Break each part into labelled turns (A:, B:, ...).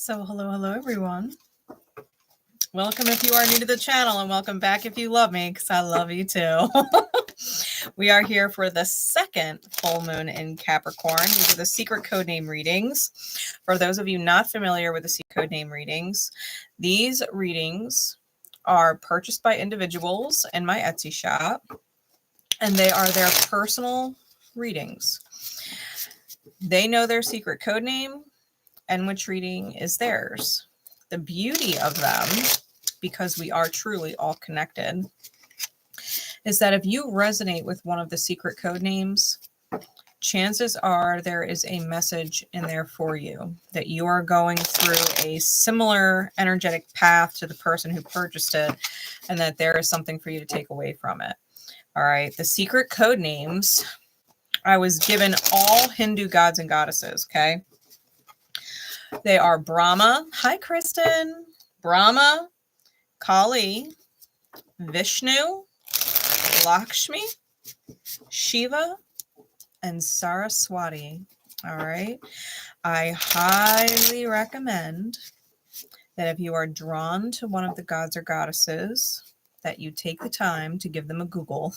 A: So hello everyone. Welcome if you are new to the channel, and welcome back if you love me, because I love you too. We are here for the second full moon in Capricorn. These are the secret code name readings. For those of you not familiar with the secret code name readings, these readings are purchased by individuals in my Etsy shop, and they are their personal readings. They know their secret code name and which reading is theirs. The beauty of them, because we are truly all connected, is that if you resonate with one of the secret code names, chances are there is a message in there for you, that you are going through a similar energetic path to the person who purchased it, and that there is something for you to take away from it. All right, the secret code names, I was given all Hindu gods and goddesses, okay? They are Brahma. Hi, Kristen. Brahma, Kali, Vishnu, Lakshmi, Shiva, and Saraswati. All right. I highly recommend that if you are drawn to one of the gods or goddesses, that you take the time to give them a Google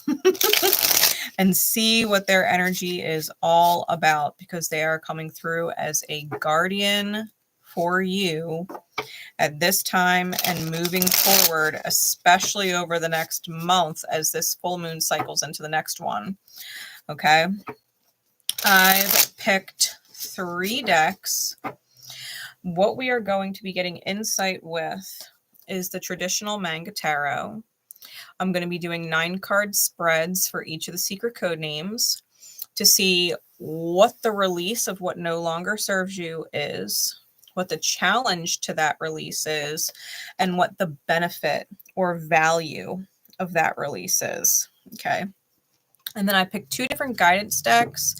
A: and see what their energy is all about, because they are coming through as a guardian for you at this time and moving forward, especially over the next month as this full moon cycles into the next one. Okay. I've picked 3 decks. What we are going to be getting insight with is the traditional manga tarot. I'm going to be doing 9 card spreads for each of the secret code names to see what the release of what no longer serves you is, what the challenge to that release is, and what the benefit or value of that release is. Okay. And then I picked 2 different guidance decks,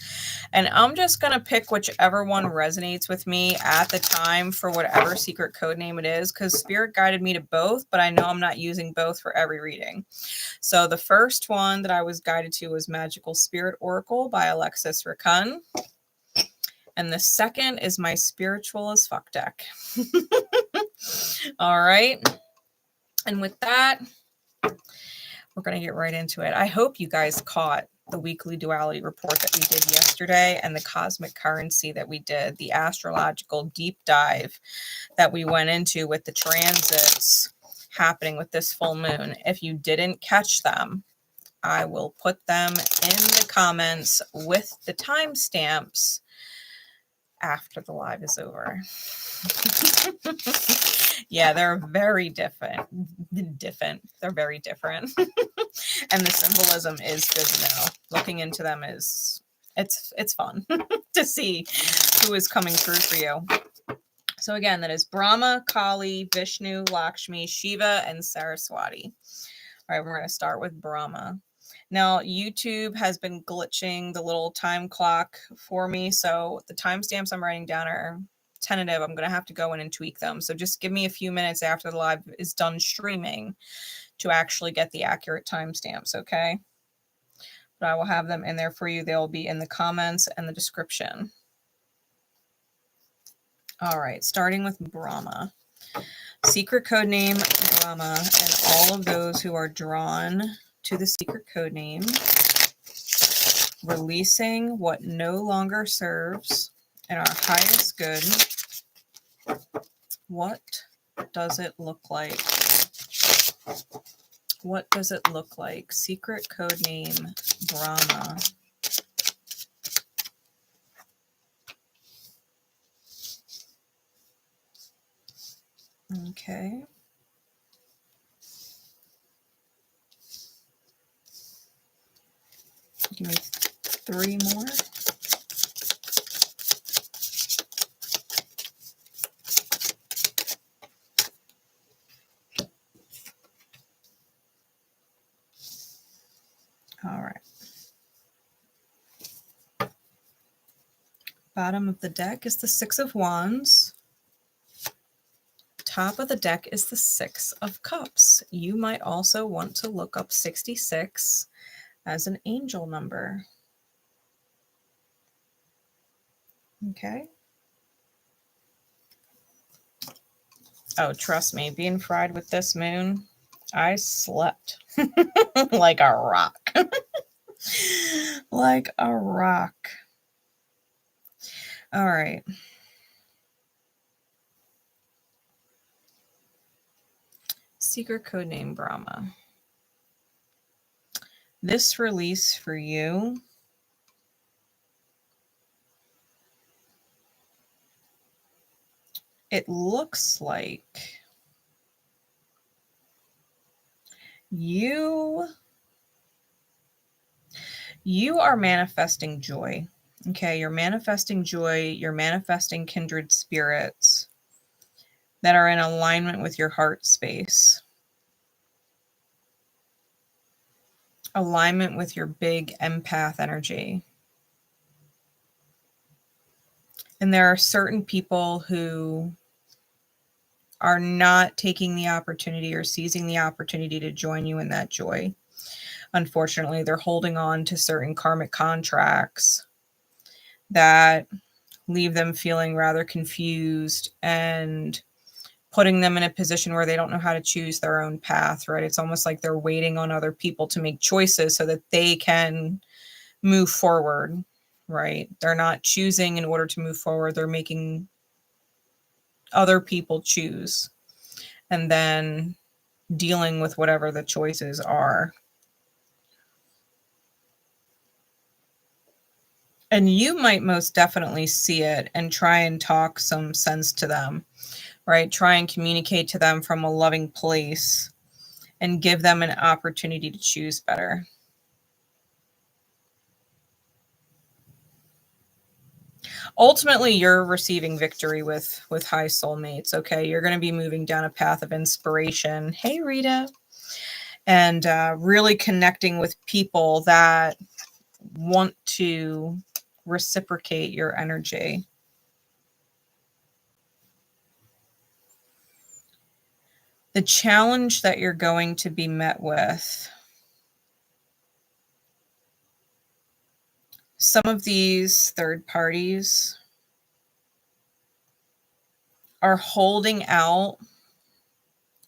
A: and I'm just going to pick whichever one resonates with me at the time for whatever secret code name it is, because Spirit guided me to both, but I know I'm not using both for every reading. So the first one that I was guided to was Magical Spirit Oracle by 𝐸𝐴𝐴𝐴𝐿. And the second is my Spiritual as Fuck deck. All right. And with that, we're going to get right into it. I hope you guys caught the weekly duality report that we did yesterday and the cosmic currency that we did, the astrological deep dive that we went into with the transits happening with this full moon. If you didn't catch them, I will put them in the comments with the timestamps after the live is over. Yeah, they're very different. They're very different. And the symbolism is good to know. Looking into them is, it's fun to see who is coming through for you. So again, that is Brahma, Kali, Vishnu, Lakshmi, Shiva, and Saraswati. All right, we're going to start with Brahma. Now, YouTube has been glitching the little time clock for me, so the timestamps I'm writing down are tentative. I'm going to have to go in and tweak them. So just give me a few minutes after the live is done streaming to actually get the accurate timestamps, okay? But I will have them in there for you. They'll be in the comments and the description. All right, starting with Brahma. Secret code name Brahma, and all of those who are drawn to the secret code name, releasing what no longer serves in our highest good. What does it look like? What does it look like? Secret code name Brahma. Okay. Give me 3 more. All right. Bottom of the deck is the 6 of Wands. Top of the deck is the 6 of Cups. You might also want to look up 66 as an angel number. Okay. Oh, trust me, being fried with this moon, I slept like a rock. Like a rock. All right. Secret code name Brahma. This release for you it looks like you are manifesting joy. Okay, you're manifesting joy, you're manifesting kindred spirits that are in alignment with your heart space. Alignment with your big empath energy. And there are certain people who are not taking the opportunity or seizing the opportunity to join you in that joy. Unfortunately, they're holding on to certain karmic contracts that leave them feeling rather confused and putting them in a position where they don't know how to choose their own path, right? It's almost like they're waiting on other people to make choices so that they can move forward, right? They're not choosing in order to move forward. They're making other people choose and then dealing with whatever the choices are. And you might most definitely see it and try and talk some sense to them, right? Try and communicate to them from a loving place and give them an opportunity to choose better. Ultimately, you're receiving victory with high soulmates, okay? You're going to be moving down a path of inspiration. Hey, Rita. And really connecting with people that want to reciprocate your energy. The challenge that you're going to be met with, some of these third parties are holding out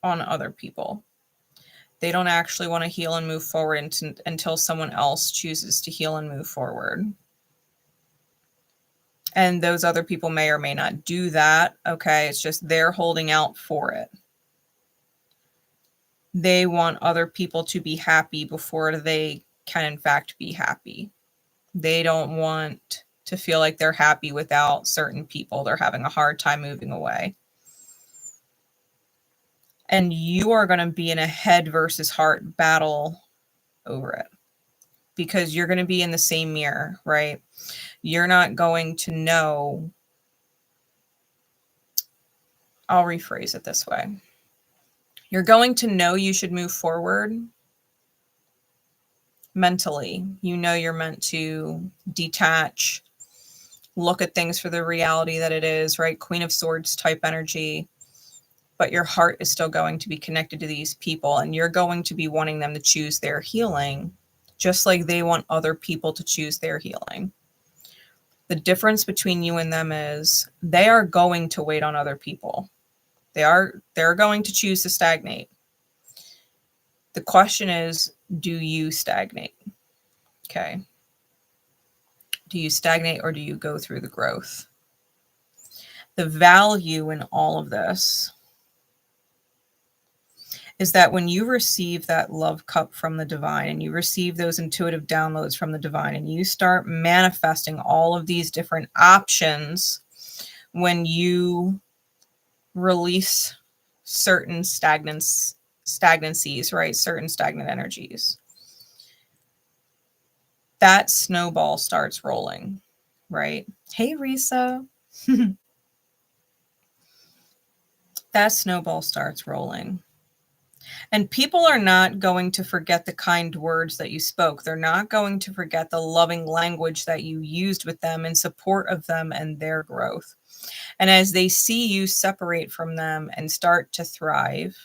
A: on other people. They don't actually want to heal and move forward until someone else chooses to heal and move forward. And those other people may or may not do that. Okay, it's just they're holding out for it. They want other people to be happy before they can in fact be happy. They don't want to feel like they're happy without certain people. They're having a hard time moving away. And you are going to be in a head versus heart battle over it because you're going to be in the same mirror, right? You're not going to know. I'll rephrase it this way. You're going to know you should move forward mentally. You know you're meant to detach, look at things for the reality that it is, right? Queen of Swords type energy. But your heart is still going to be connected to these people and you're going to be wanting them to choose their healing, just like they want other people to choose their healing. The difference between you and them is they are going to wait on other people. They're going to choose to stagnate. The question is, do you stagnate? Okay. Do you stagnate or do you go through the growth? The value in all of this is that when you receive that love cup from the divine and you receive those intuitive downloads from the divine and you start manifesting all of these different options, when you release certain stagnancies, right? Certain stagnant energies, that snowball starts rolling, right? Hey, Risa. That snowball starts rolling. And people are not going to forget the kind words that you spoke. They're not going to forget the loving language that you used with them in support of them and their growth. And as they see you separate from them and start to thrive,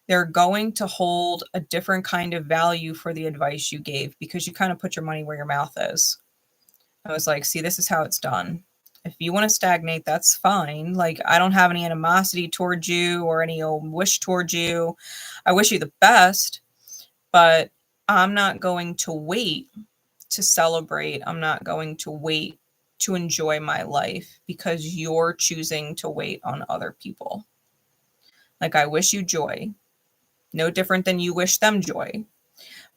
A: they're going to hold a different kind of value for the advice you gave because you kind of put your money where your mouth is. I was like, see, this is how it's done. If you want to stagnate, that's fine. Like, I don't have any animosity towards you or any old wish towards you. I wish you the best, but I'm not going to wait to celebrate. I'm not going to wait to enjoy my life because you're choosing to wait on other people. Like, I wish you joy, no different than you wish them joy,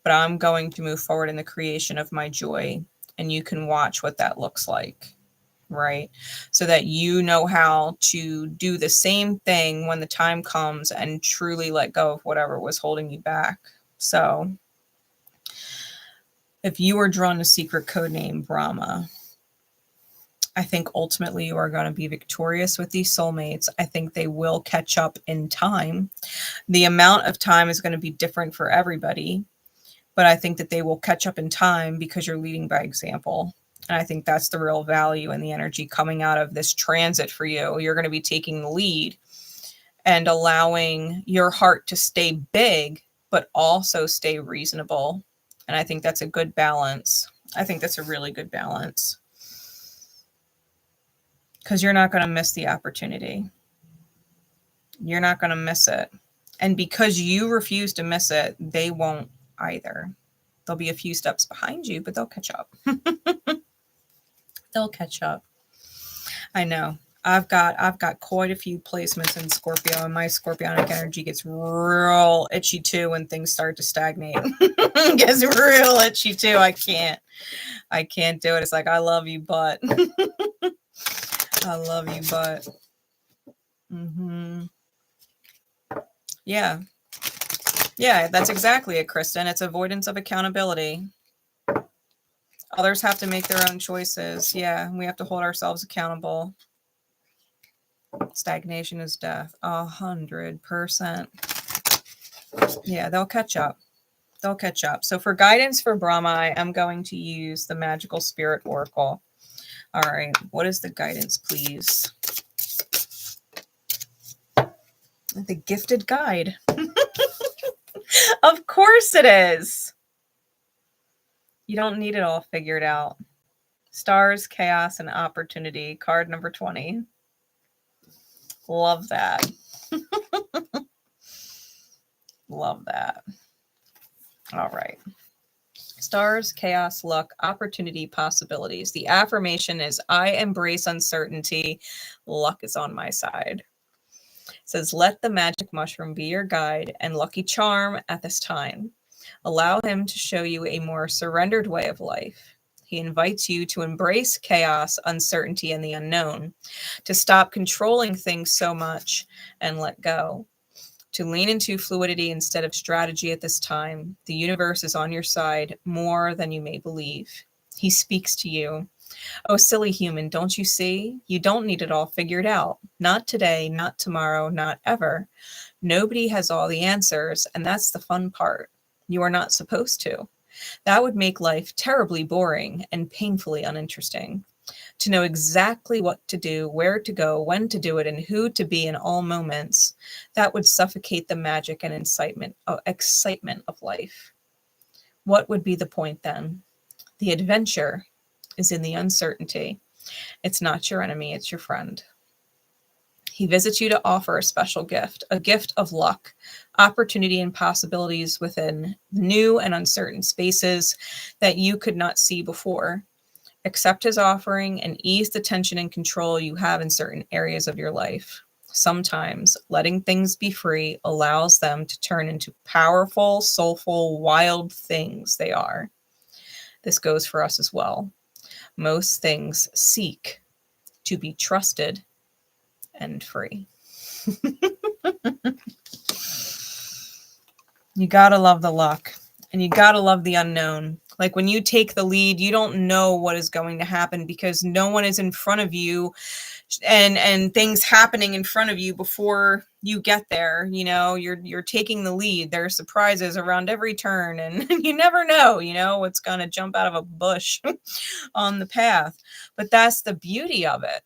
A: but I'm going to move forward in the creation of my joy, and you can watch what that looks like. Right? So that you know how to do the same thing when the time comes and truly let go of whatever was holding you back. So if you are drawn to secret code name Brahma, I think ultimately you are going to be victorious with these soulmates. I think they will catch up in time. The amount of time is going to be different for everybody, but I think that they will catch up in time because you're leading by example. And I think that's the real value and the energy coming out of this transit for you. You're going to be taking the lead and allowing your heart to stay big, but also stay reasonable. And I think that's a good balance. I think that's a really good balance. Because you're not going to miss the opportunity. You're not going to miss it. And because you refuse to miss it, they won't either. They'll be a few steps behind you, but they'll catch up. They'll catch up. I know. I've got quite a few placements in Scorpio, and my scorpionic energy gets real itchy too when things start to stagnate. It gets real itchy too. I can't do it. It's like, I love you, but I love you, but yeah. Yeah, that's exactly it, Kristen. It's avoidance of accountability. Others have to make their own choices. Yeah, we have to hold ourselves accountable. Stagnation is death. 100%. Yeah, they'll catch up. They'll catch up. So for guidance for Brahma, I am going to use the Magical Spirit Oracle. All right, what is the guidance, please? The Gifted Guide. Of course it is. You don't need it all figured out. Stars, chaos, and opportunity. Card number 20. Love that. Love that. All right. Stars, chaos, luck, opportunity, possibilities. The affirmation is, I embrace uncertainty. Luck is on my side. It says, let the magic mushroom be your guide and lucky charm at this time. Allow him to show you a more surrendered way of life. He invites you to embrace chaos, uncertainty, and the unknown, to stop controlling things so much and let go, to lean into fluidity instead of strategy at this time. The universe is on your side more than you may believe. He speaks to you. Oh, silly human, don't you see? You don't need it all figured out. Not today, not tomorrow, not ever. Nobody has all the answers, and that's the fun part. You are not supposed to. That would make life terribly boring and painfully uninteresting. To know exactly what to do, where to go, when to do it, and who to be in all moments, that would suffocate the magic and excitement of life. What would be the point then? The adventure is in the uncertainty. It's not your enemy, it's your friend. He visits you to offer a special gift, a gift of luck, opportunity, and possibilities within new and uncertain spaces that you could not see before. Accept his offering and ease the tension and control you have in certain areas of your life. Sometimes letting things be free allows them to turn into powerful, soulful, wild things they are. This goes for us as well. Most things seek to be trusted and free. You gotta love the luck, and you gotta love the unknown. Like when you take the lead, you don't know what is going to happen because no one is in front of you and things happening in front of you before you get there. You know, you're taking the lead. There are surprises around every turn, and you never know, what's going to jump out of a bush on the path. But that's the beauty of it.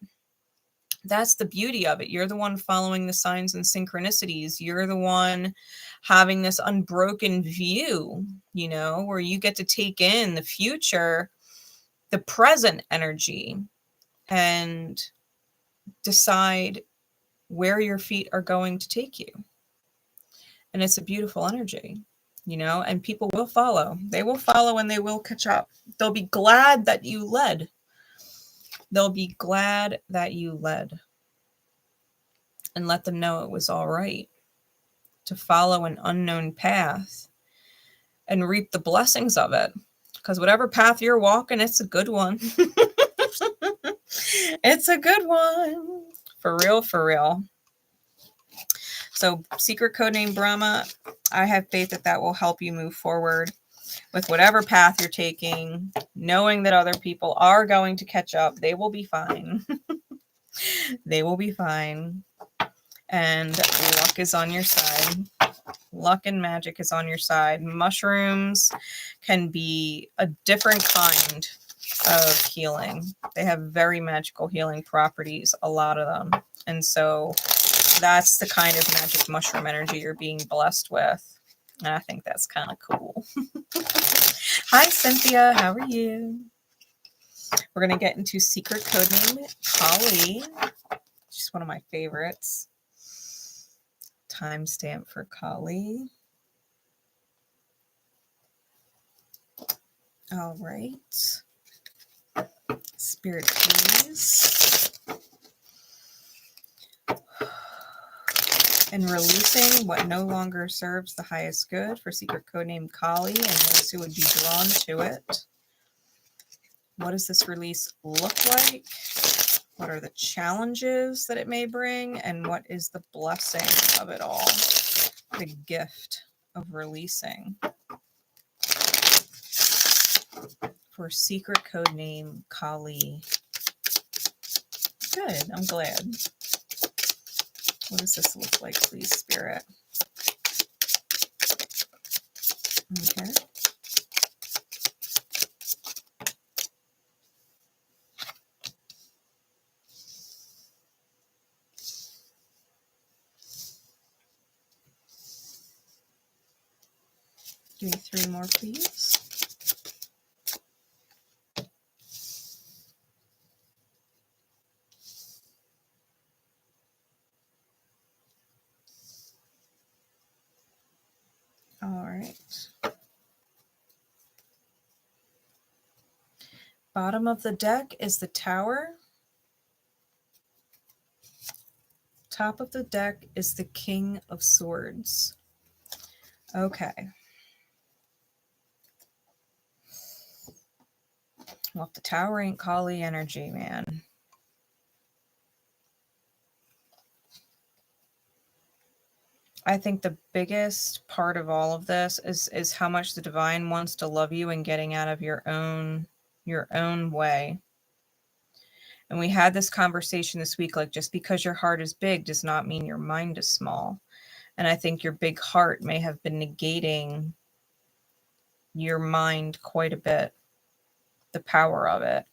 A: That's the beauty of it. You're the one following the signs and synchronicities. You're the one having this unbroken view, where you get to take in the future, the present energy, and decide where your feet are going to take you. And it's a beautiful energy, you know, and people will follow. They will follow and they will catch up. They'll be glad that you led. They'll be glad that you led. And let them know it was all right to follow an unknown path and reap the blessings of it. Because whatever path you're walking, it's a good one. It's a good one. For real, for real. So secret code name Brahma, I have faith that that will help you move forward with whatever path you're taking, knowing that other people are going to catch up. They will be fine. They will be fine. And luck is on your side. Luck and magic is on your side. Mushrooms can be a different kind of healing. They have very magical healing properties, a lot of them. And so that's the kind of magic mushroom energy you're being blessed with. And I think that's kind of cool. Hi, Cynthia. How are you? We're going to get into secret code name 𝐸𝐞𝐫𝐿. She's one of my favorites. Timestamp for 𝐸𝐞𝐫𝐿. All right. Spirit, please. And releasing what no longer serves the highest good for secret codename 𝐸𝐞𝐫𝐿 and those who would be drawn to it. What does this release look like? What are the challenges that it may bring? And what is the blessing of it all? The gift of releasing. For secret codename 𝐸𝐞𝐫𝐿. Good, I'm glad. What does this look like, please, Spirit? Okay. Give me 3 more, please. All right. Bottom of the deck is the Tower. Top of the deck is the King of Swords. Okay. Well, if the Tower ain't 𝐸𝐞𝐫𝐿 energy, man. I think the biggest part of all of this is how much the divine wants to love you and getting out of your own way. And we had this conversation this week, like just because your heart is big does not mean your mind is small. And I think your big heart may have been negating your mind quite a bit, the power of it.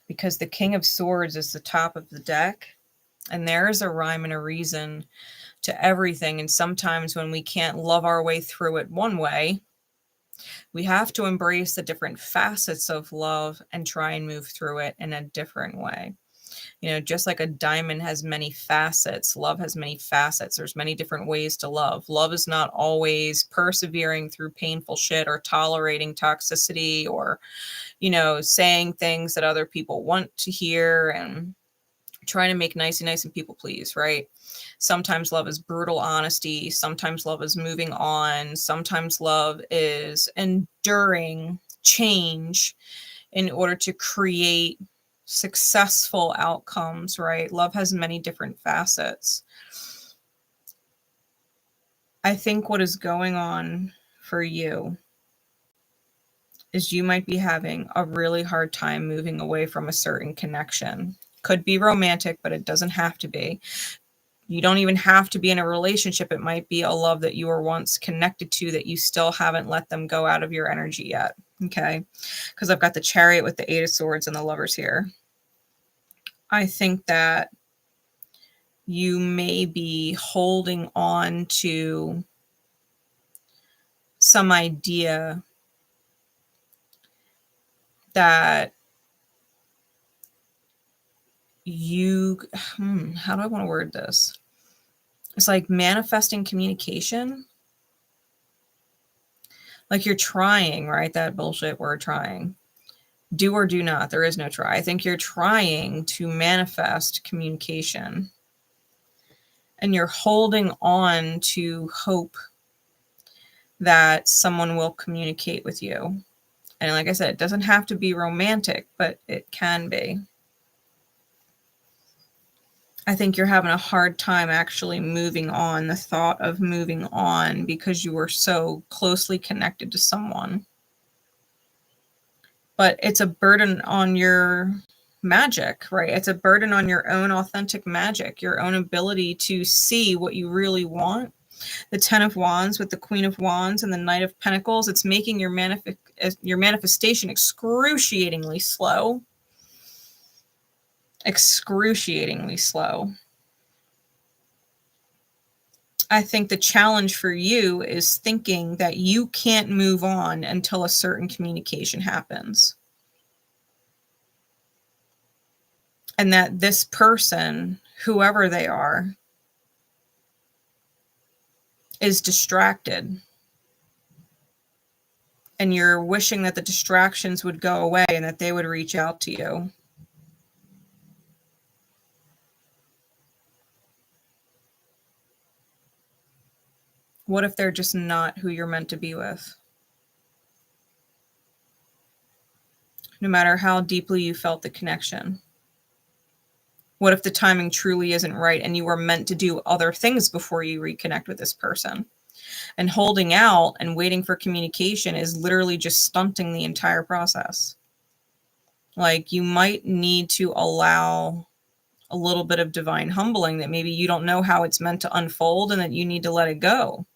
A: Because the King of Swords is the top of the deck, and there is a rhyme and a reason to everything. And sometimes when we can't love our way through it one way, we have to embrace the different facets of love and try and move through it in a different way. You know, just like a diamond has many facets, love has many facets. There's many different ways to love. Love is not always persevering through painful shit or tolerating toxicity or, you know, saying things that other people want to hear and trying to make nice and people please, right? Sometimes love is brutal honesty. Sometimes love is moving on. Sometimes love is enduring change in order to create successful outcomes, right? Love has many different facets. I think what is going on for you is you might be having a really hard time moving away from a certain connection. Could be romantic, but it doesn't have to be. You don't even have to be in a relationship. It might be a love that you were once connected to that you still haven't let them go out of your energy yet. Okay. Because I've got the Chariot with the 8 of Swords and the Lovers here. I think that you may be holding on to some idea that how do I want to word this? It's like manifesting communication. Like you're trying, right? That bullshit word, trying. Do or do not. There is no try. I think you're trying to manifest communication. And you're holding on to hope that someone will communicate with you. And like I said, it doesn't have to be romantic, but it can be. I think you're having a hard time actually moving on, the thought of moving on, because you were so closely connected to someone. But it's a burden on your magic, right? It's a burden on your own authentic magic, your own ability to see what you really want. The 10 of Wands with the Queen of Wands and the Knight of Pentacles, it's making your manifestation excruciatingly slow. Excruciatingly slow. I think the challenge for you is thinking that you can't move on until a certain communication happens. And that this person, whoever they are, is distracted. And you're wishing that the distractions would go away and that they would reach out to you. What if they're just not who you're meant to be with? No matter how deeply you felt the connection. What if the timing truly isn't right and you were meant to do other things before you reconnect with this person? And holding out and waiting for communication is literally just stunting the entire process. Like, you might need to allow a little bit of divine humbling, that maybe you don't know how it's meant to unfold and that you need to let it go.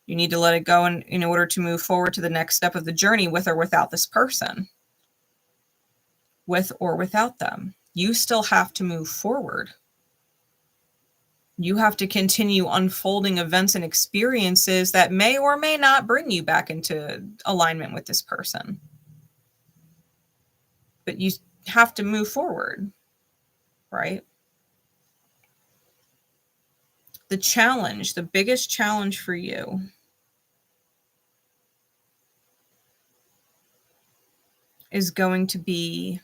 A: You need to let it go in order to move forward to the next step of the journey, with or without this person. With or without them. You still have to move forward. You have to continue unfolding events and experiences that may or may not bring you back into alignment with this person. But you have to move forward, right? The challenge, the biggest challenge for you is going to be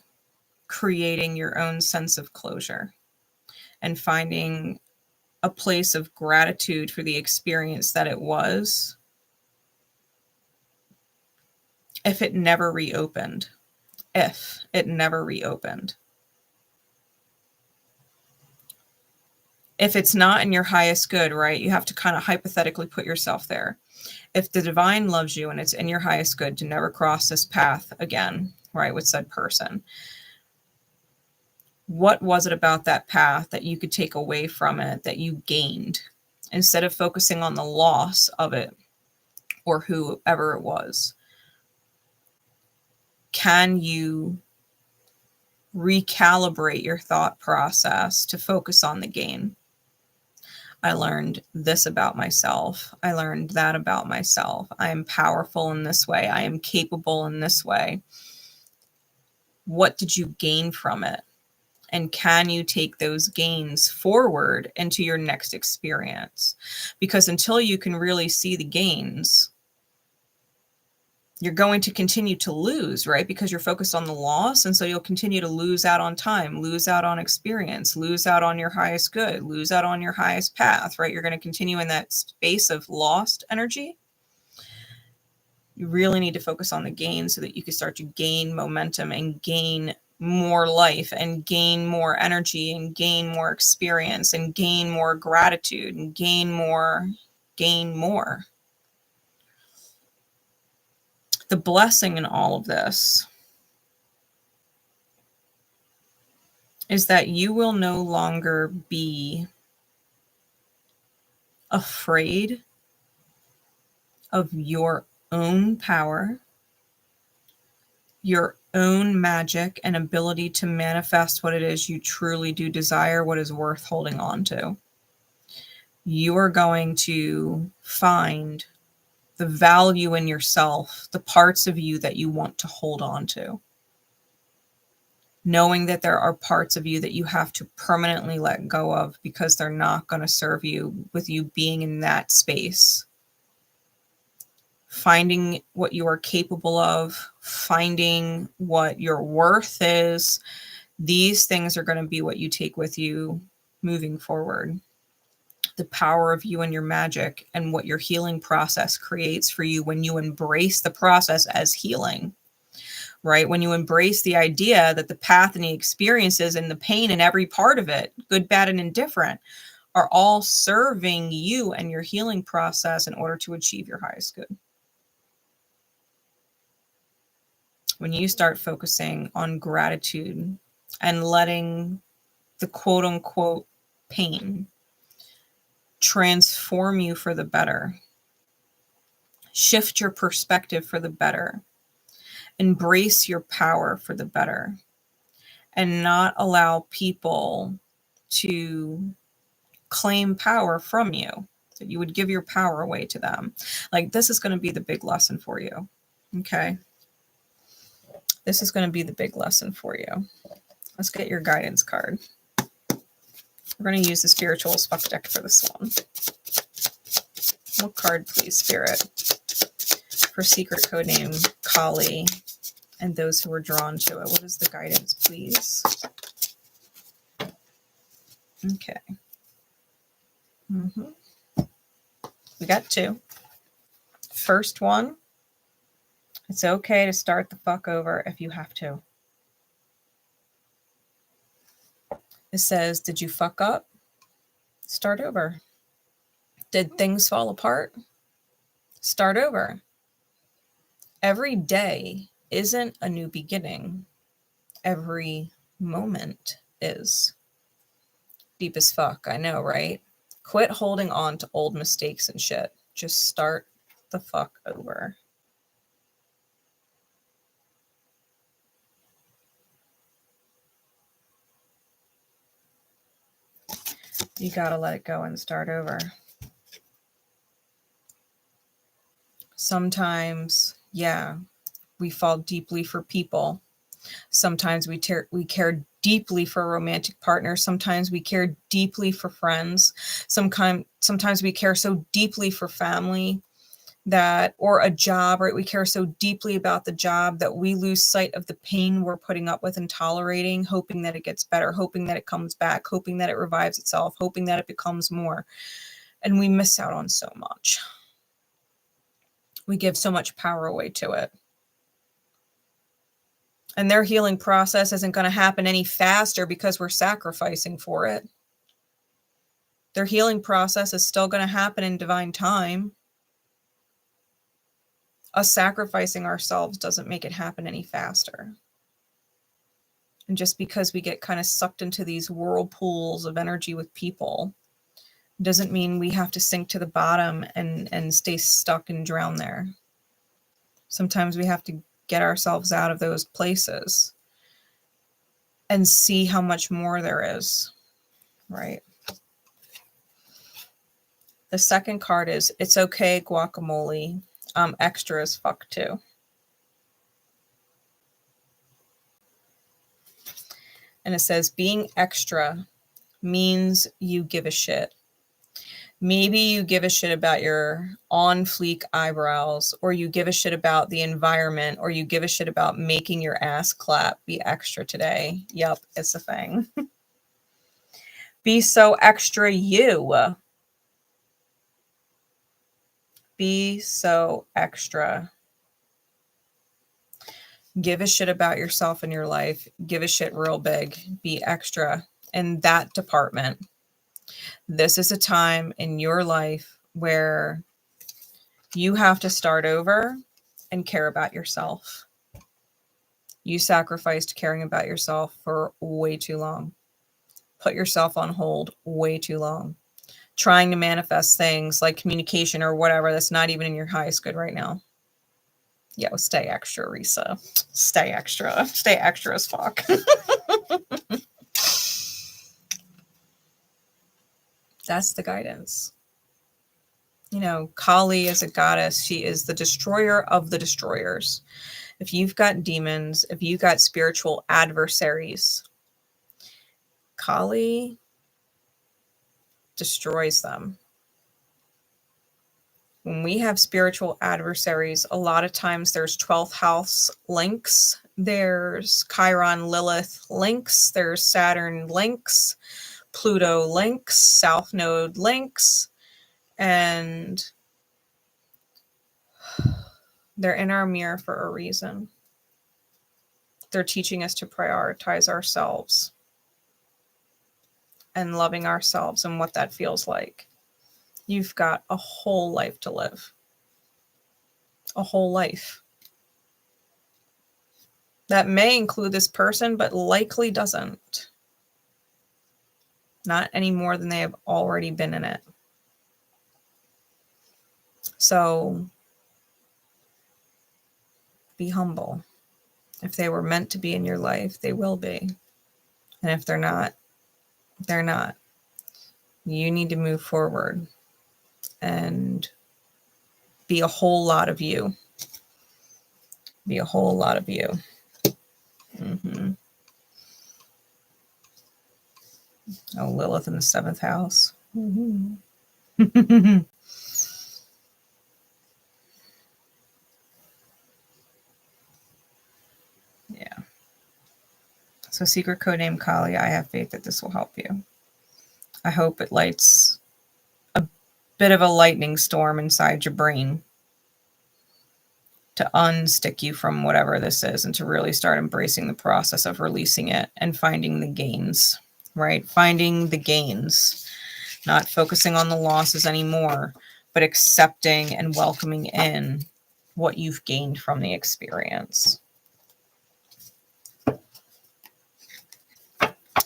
A: creating your own sense of closure and finding a place of gratitude for the experience that it was, if it never reopened. If it never reopened. If it's not in your highest good, right? You have to kind of hypothetically put yourself there. If the divine loves you and it's in your highest good to never cross this path again, right, with said person, what was it about that path that you could take away from it that you gained, instead of focusing on the loss of it or whoever it was? Can you recalibrate your thought process to focus on the gain? I learned this about myself. I learned that about myself. I am powerful in this way. I am capable in this way. What did you gain from it? And can you take those gains forward into your next experience? Because until you can really see the gains, you're going to continue to lose, right? Because you're focused on the loss. And so you'll continue to lose out on time, lose out on experience, lose out on your highest good, lose out on your highest path, right? You're going to continue in that space of lost energy. You really need to focus on the gain so that you can start to gain momentum and gain more life and gain more energy and gain more experience and gain more gratitude and gain more. The blessing in all of this is that you will no longer be afraid of your own power, your own magic and ability to manifest what it is you truly do desire, what is worth holding on to. You are going to find the value in yourself, the parts of you that you want to hold on to. knowing that there are parts of you that you have to permanently let go of because they're not going to serve you with you being in that space. Finding what you are capable of, finding what your worth is. These things are going to be what you take with you moving forward. The power of you and your magic and what your healing process creates for you when you embrace the process as healing. Right? When you embrace the idea that the path and the experiences and the pain and every part of it, good, bad, and indifferent, are all serving you and your healing process in order to achieve your highest good. When you start focusing on gratitude and letting the quote unquote pain transform you for the better, shift your perspective for the better, embrace your power for the better, and not allow people to claim power from you, that you would give your power away to them. Like, this is going to be the big lesson for you. Okay. This is going to be the big lesson for you. Let's get your guidance card. We're going to use the Spiritual as Fuck deck for this one. What card, please, Spirit, for secret code name Kali and those who are drawn to it? What is the guidance, please? Okay. We got two. First one, it's okay to start the fuck over if you have to. It says, did you fuck up? Start over. Did things fall apart? Start over. Every day isn't a new beginning. Every moment is. Deep as fuck, I know, right? Quit holding on to old mistakes and shit. Just start the fuck over. You gotta let it go and start over. Sometimes, yeah, we fall deeply for people. Sometimes we care deeply for a romantic partner. Sometimes we care deeply for friends. Sometimes we care so deeply for family that, or a job, right? We care so deeply about the job that we lose sight of the pain we're putting up with and tolerating, hoping that it gets better, hoping that it comes back, hoping that it revives itself, hoping that it becomes more. And we miss out on so much. We give so much power away to it. And their healing process isn't going to happen any faster because we're sacrificing for it. Their healing process is still going to happen in divine time. Us sacrificing ourselves doesn't make it happen any faster. And just because we get kind of sucked into these whirlpools of energy with people doesn't mean we have to sink to the bottom and stay stuck and drown there. Sometimes we have to get ourselves out of those places and see how much more there is, right? The second card is, it's okay, guacamole. I'm extra as fuck too. And it says, being extra means you give a shit. Maybe you give a shit about your on fleek eyebrows, or you give a shit about the environment, or you give a shit about making your ass clap. Be extra today. Yep, it's a thing. Be so extra you. Be so extra. Give a shit about yourself and your life. Give a shit real big. Be extra in that department. This is a time in your life where you have to start over and care about yourself. You sacrificed caring about yourself for way too long. Put yourself on hold way too long. Trying to manifest things like communication or whatever that's not even in your highest good right now. Yo, stay extra, Risa. Stay extra. Stay extra as fuck. That's the guidance. You know, Kali is a goddess. She is the destroyer of the destroyers. If you've got demons, if you've got spiritual adversaries, Kali destroys them. When we have spiritual adversaries, a lot of times there's 12th house links, there's Chiron Lilith links, there's Saturn links, Pluto links, South Node links, and they're in our mirror for a reason. They're teaching us to prioritize ourselves and loving ourselves and what that feels like. You've got a whole life to live. A whole life. That may include this person, but likely doesn't. Not any more than they have already been in it. So be humble. If they were meant to be in your life, they will be. And if they're not, they're not. You need to move forward and be a whole lot of you. Be a whole lot of you. Oh, Lilith in the 7th house. Yeah. So secret code name Kali, I have faith that this will help you. I hope it lights a bit of a lightning storm inside your brain to unstick you from whatever this is and to really start embracing the process of releasing it and finding the gains, right? Finding the gains, not focusing on the losses anymore, but accepting and welcoming in what you've gained from the experience.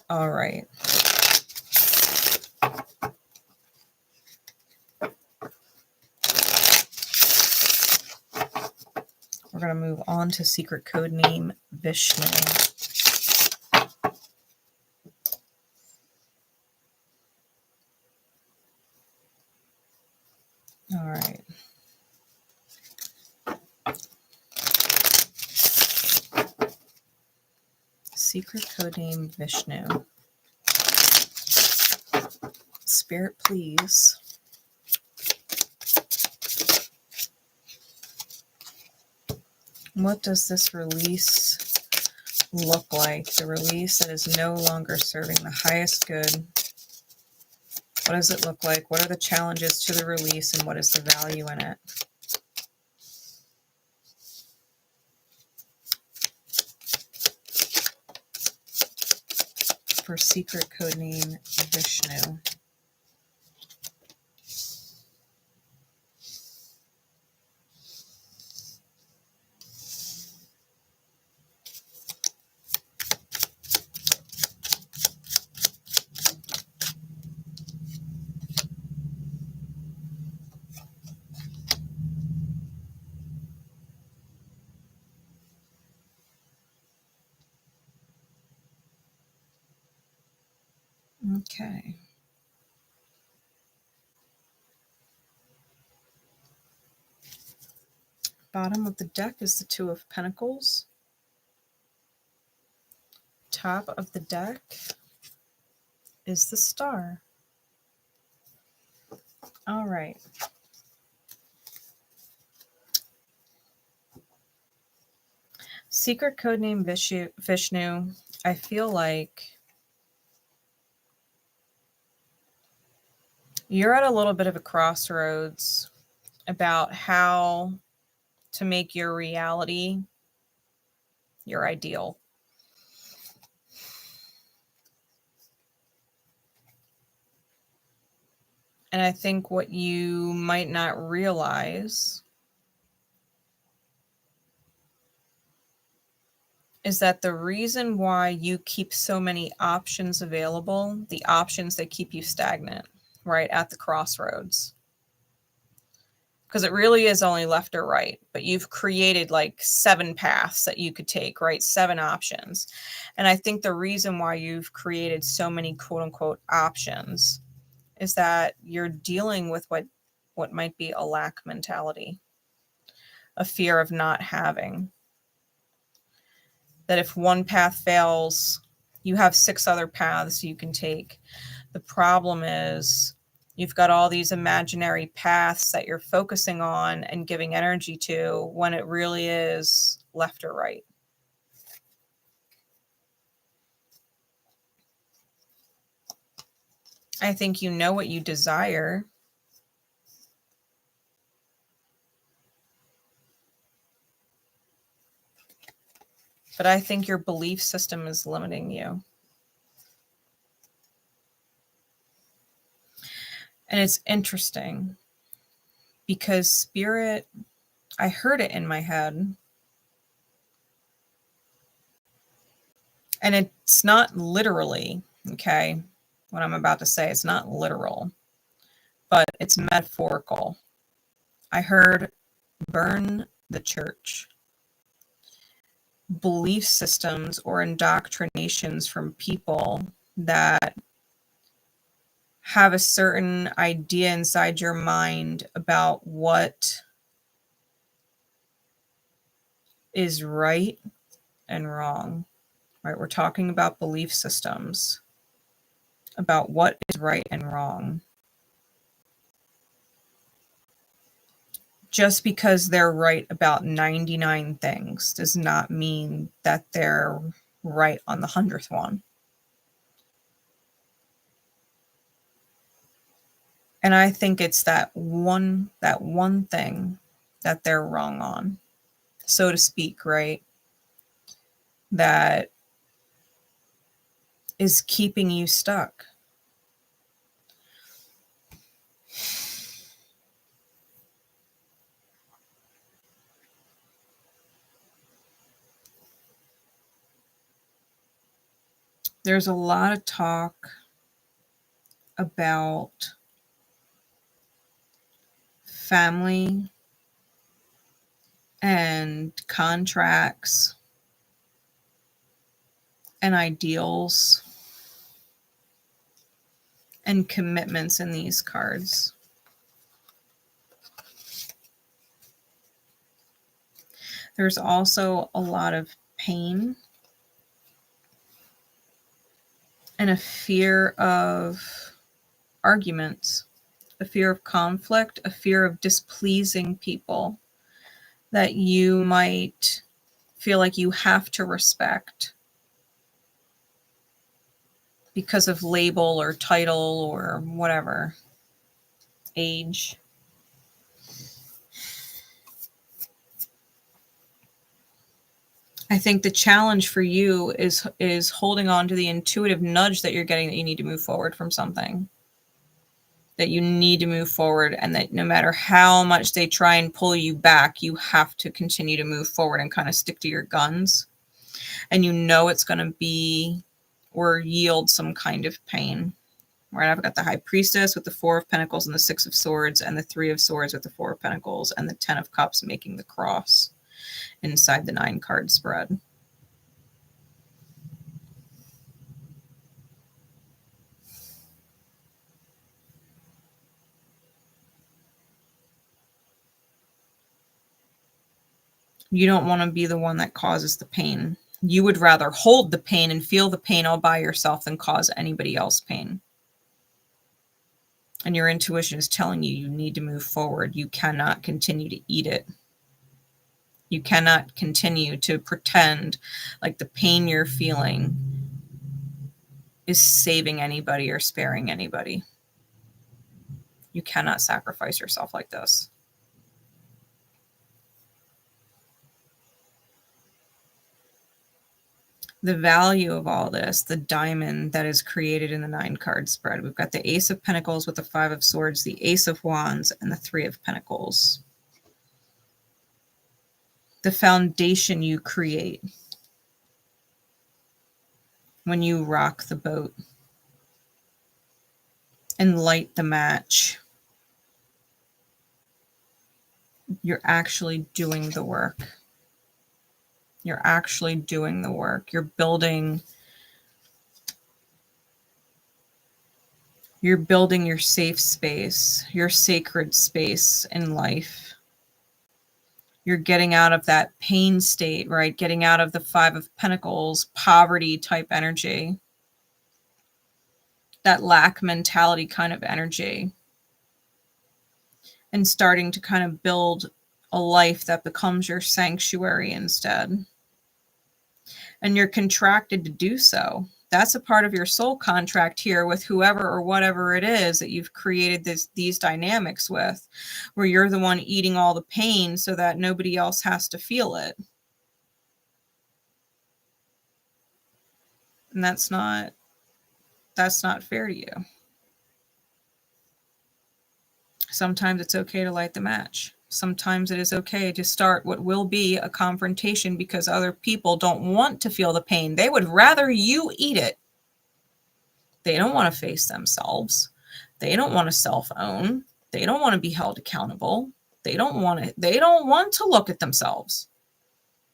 A: All right. We're going to move on to secret code name Vishnu. All right. Secret code name Vishnu. Spirit, please. What does this release look like? The release that is no longer serving the highest good. What does it look like? What are the challenges to the release and what is the value in it? For secret code name Vishnu. Okay. Bottom of the deck is the Two of Pentacles. Top of the deck is the Star. All right. Secret code name Vishnu. I feel like you're at a little bit of a crossroads about how to make your reality your ideal. And I think what you might not realize is that the reason why you keep so many options available, the options that keep you stagnant, right at the crossroads. Because it really is only left or right, but you've created like 7 paths that you could take, right? 7 options. And I think the reason why you've created so many quote unquote options is that you're dealing with what might be a lack mentality, a fear of not having. that if one path fails, you have 6 other paths you can take. The problem is you've got all these imaginary paths that you're focusing on and giving energy to when it really is left or right. I think you know what you desire. But I think your belief system is limiting you. And it's interesting because Spirit, I heard it in my head. And it's not literally, okay? What I'm about to say, it's not literal, but it's metaphorical. I heard burn the church. Belief systems or indoctrinations from people that have a certain idea inside your mind about what is right and wrong, right? We're talking about belief systems, about what is right and wrong. Just because they're right about 99 things does not mean that they're right on the 100th one. And I think it's that one thing that they're wrong on, so to speak, right? That is keeping you stuck. There's a lot of talk about family and contracts and ideals and commitments in these cards. There's also a lot of pain and a fear of arguments, a fear of conflict, a fear of displeasing people that you might feel like you have to respect because of label or title or whatever, age. I think the challenge for you is holding on to the intuitive nudge that you're getting that you need to move forward from something. That you need to move forward, and that no matter how much they try and pull you back, you have to continue to move forward and kind of stick to your guns. And you know it's going to be or yield some kind of pain. Right? I've got the High Priestess with the 4 of Pentacles and the 6 of Swords, and the 3 of Swords with the 4 of Pentacles, and the 10 of Cups making the cross inside the 9-card spread. You don't want to be the one that causes the pain. You would rather hold the pain and feel the pain all by yourself than cause anybody else pain. And your intuition is telling you you need to move forward. You cannot continue to eat it. You cannot continue to pretend like the pain you're feeling is saving anybody or sparing anybody. You cannot sacrifice yourself like this. The value of all this, the diamond that is created in the 9-card spread. We've got the Ace of Pentacles with the 5 of Swords, the Ace of Wands, and the 3 of Pentacles. The foundation you create when you rock the boat and light the match. You're actually doing the work. You're actually doing the work. You're building your safe space, your sacred space in life. You're getting out of that pain state, right? Getting out of the Five of Pentacles, poverty type energy. That lack mentality kind of energy. And starting to kind of build a life that becomes your sanctuary instead. And you're contracted to do so. That's a part of your soul contract here with whoever or whatever it is that you've created these dynamics with, where you're the one eating all the pain so that nobody else has to feel it. And that's not fair to you. Sometimes it's okay to light the match. Sometimes it is okay to start what will be a confrontation because other people don't want to feel the pain. They would rather you eat it. They don't want to face themselves. They don't want to self-own. They don't want to be held accountable. They don't want to look at themselves.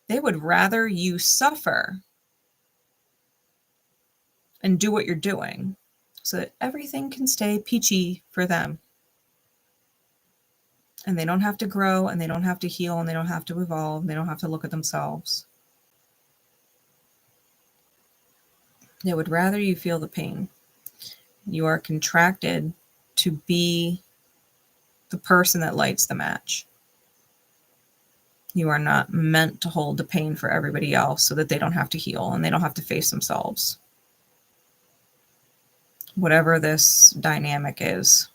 A: They would rather you suffer and do what you're doing so that everything can stay peachy for them. And they don't have to grow, and they don't have to heal, and they don't have to evolve, and they don't have to look at themselves. They would rather you feel the pain. You are contracted to be the person that lights the match. You are not meant to hold the pain for everybody else so that they don't have to heal and they don't have to face themselves. Whatever this dynamic is.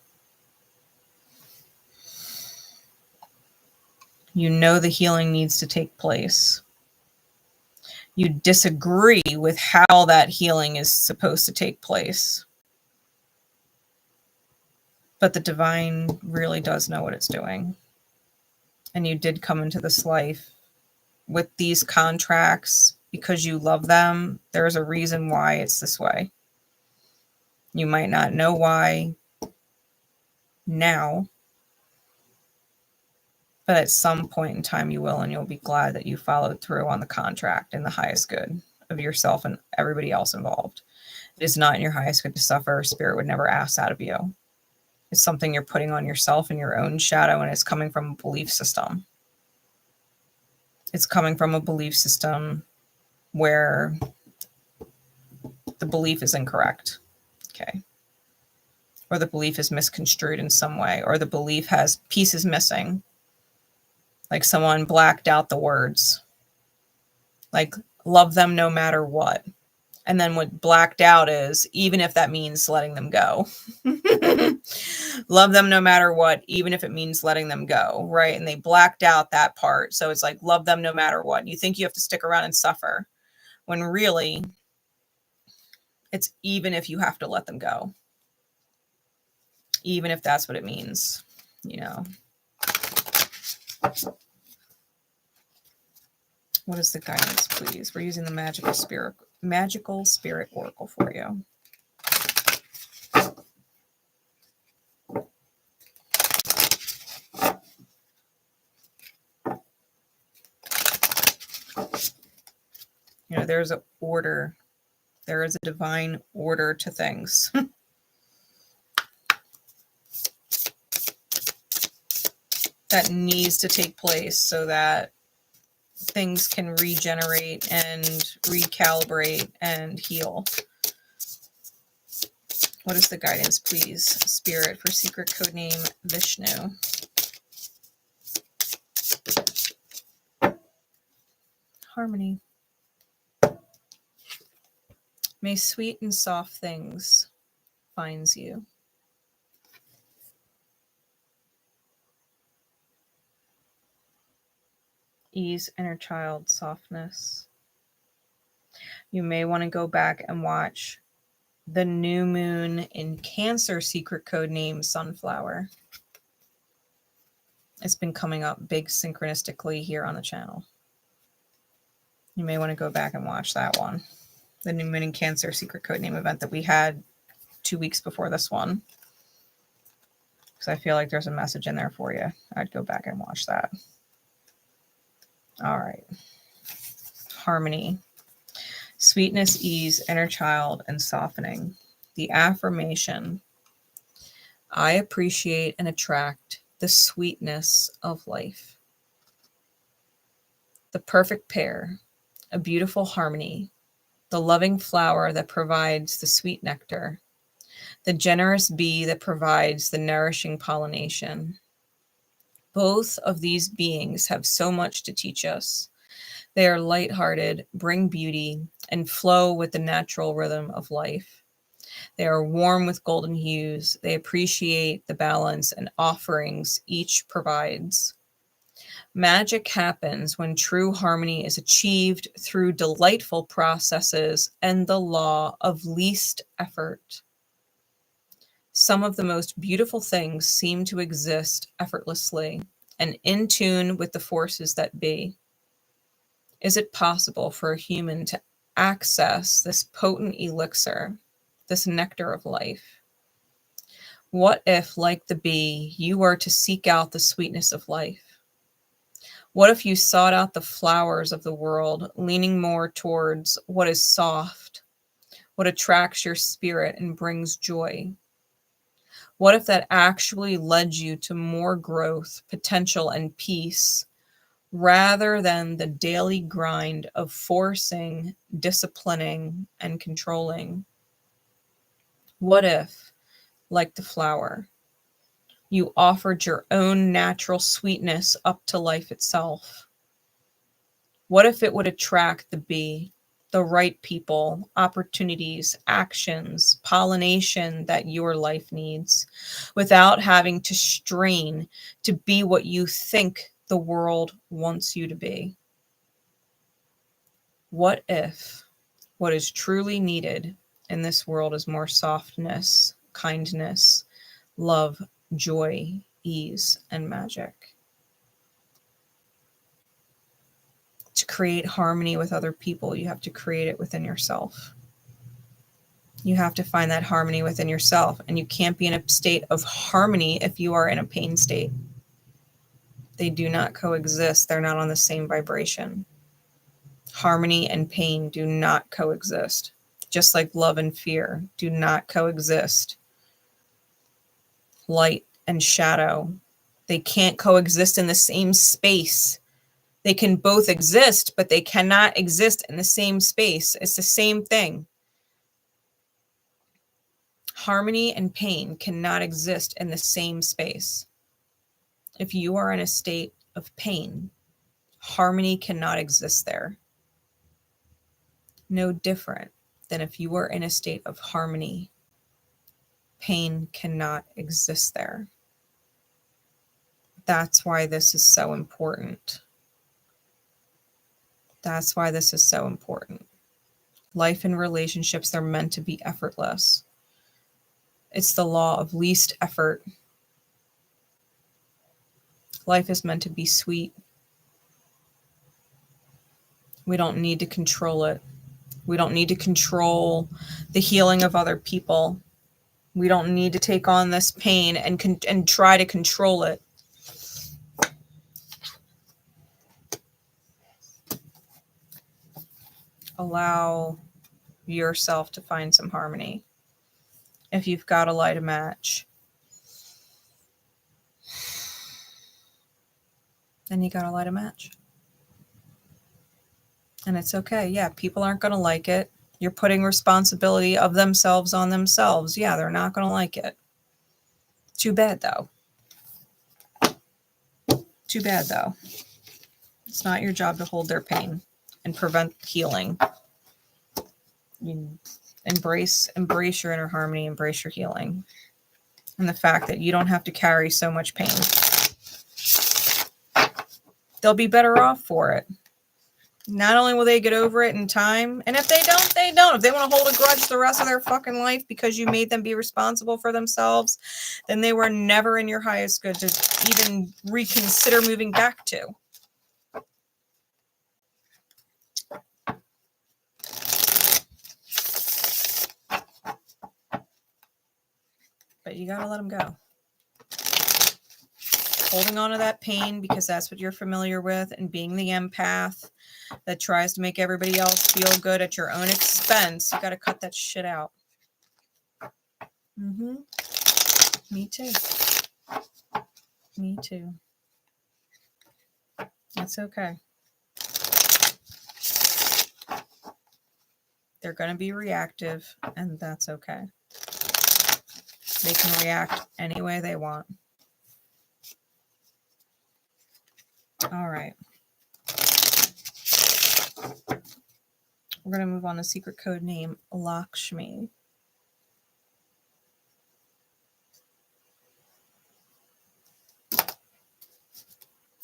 A: You know the healing needs to take place. You disagree with how that healing is supposed to take place. But the divine really does know what it's doing. And you did come into this life with these contracts because you love them. There's a reason why it's this way. You might not know why now, but at some point in time you will, and you'll be glad that you followed through on the contract in the highest good of yourself and everybody else involved. It is not in your highest good to suffer. Spirit would never ask that of you. It's something you're putting on yourself in your own shadow, and it's coming from a belief system. It's coming from a belief system where the belief is incorrect. Okay. Or the belief is misconstrued in some way, or the belief has pieces missing. Like someone blacked out the words. Like, love them no matter what. And then what blacked out is, even if that means letting them go. Love them no matter what, even if it means letting them go, right? And they blacked out that part. So it's like, love them no matter what. You think you have to stick around and suffer, when really, it's even if you have to let them go. Even if that's what it means, you know. What is the guidance, please? We're using the magical spirit oracle for you. You know, there's an order. There is a divine order to things. That needs to take place so that things can regenerate and recalibrate and heal. What is the guidance, please, Spirit, for secret code name Vishnu? Harmony. May sweet and soft things finds you. Ease, inner child, softness. You may want to go back and watch the new moon in Cancer secret code name Sunflower. It's been coming up big synchronistically here on the channel. You may want to go back and watch that one. The new moon in Cancer secret code name event that we had 2 weeks before this one. Because I feel like there's a message in there for you. I'd go back and watch that. All right. Harmony. Sweetness, ease, inner child, and softening. The affirmation. I appreciate and attract the sweetness of life. the perfect pair, a beautiful harmony, the loving flower that provides the sweet nectar, the generous bee that provides the nourishing pollination. Both of these beings have so much to teach us. They are lighthearted, bring beauty, and flow with the natural rhythm of life. They are warm with golden hues. They appreciate the balance and offerings each provides. Magic happens when true harmony is achieved through delightful processes and the law of least effort. Some of the most beautiful things seem to exist effortlessly and in tune with the forces that be. Is it possible for a human to access this potent elixir, this nectar of life? What if, like the bee, you were to seek out the sweetness of life? What if you sought out the flowers of the world, leaning more towards what is soft, what attracts your spirit and brings joy? What if that actually led you to more growth, potential, and peace, rather than the daily grind of forcing, disciplining, and controlling? What if, like the flower, you offered your own natural sweetness up to life itself? What if it would attract the bee, the right people, opportunities, actions, pollination that your life needs, without having to strain to be what you think the world wants you to be? What if what is truly needed in this world is more softness, kindness, love, joy, ease, and magic? To create harmony with other people, you have to create it within yourself. You have to find that harmony within yourself, and you can't be in a state of harmony if you are in a pain state. They do not coexist. They're not on the same vibration. Harmony and pain do not coexist. Just like love and fear do not coexist. Light and shadow, they can't coexist in the same space. They can both exist, but they cannot exist in the same space. It's the same thing. Harmony and pain cannot exist in the same space. If you are in a state of pain, harmony cannot exist there. No different than if you were in a state of harmony, pain cannot exist there. That's why this is so important. That's why this is so important. Life and relationships, they're meant to be effortless. It's the law of least effort. Life is meant to be sweet. We don't need to control it. We don't need to control the healing of other people. We don't need to take on this pain and try to control it. Allow yourself to find some harmony. If you've got to light a match, then you got to light a match. And it's okay. Yeah, people aren't going to like it. You're putting responsibility of themselves on themselves. Yeah, they're not going to like it. Too bad, though. Too bad, though. It's not your job to hold their pain and prevent healing. You embrace your inner harmony, embrace your healing, and the fact that you don't have to carry so much pain. They'll be better off for it. Not only will they get over it in time, and if they don't, they don't. If they want to hold a grudge the rest of their fucking life because you made them be responsible for themselves, then they were never in your highest good to even reconsider moving back to. But you gotta let them go. Holding on to that pain because that's what you're familiar with, and being the empath that tries to make everybody else feel good at your own expense, you gotta cut that shit out. Me too. Me too. That's okay. They're going to be reactive, and that's okay. They can react any way they want. All right. We're going to move on to secret code name Lakshmi.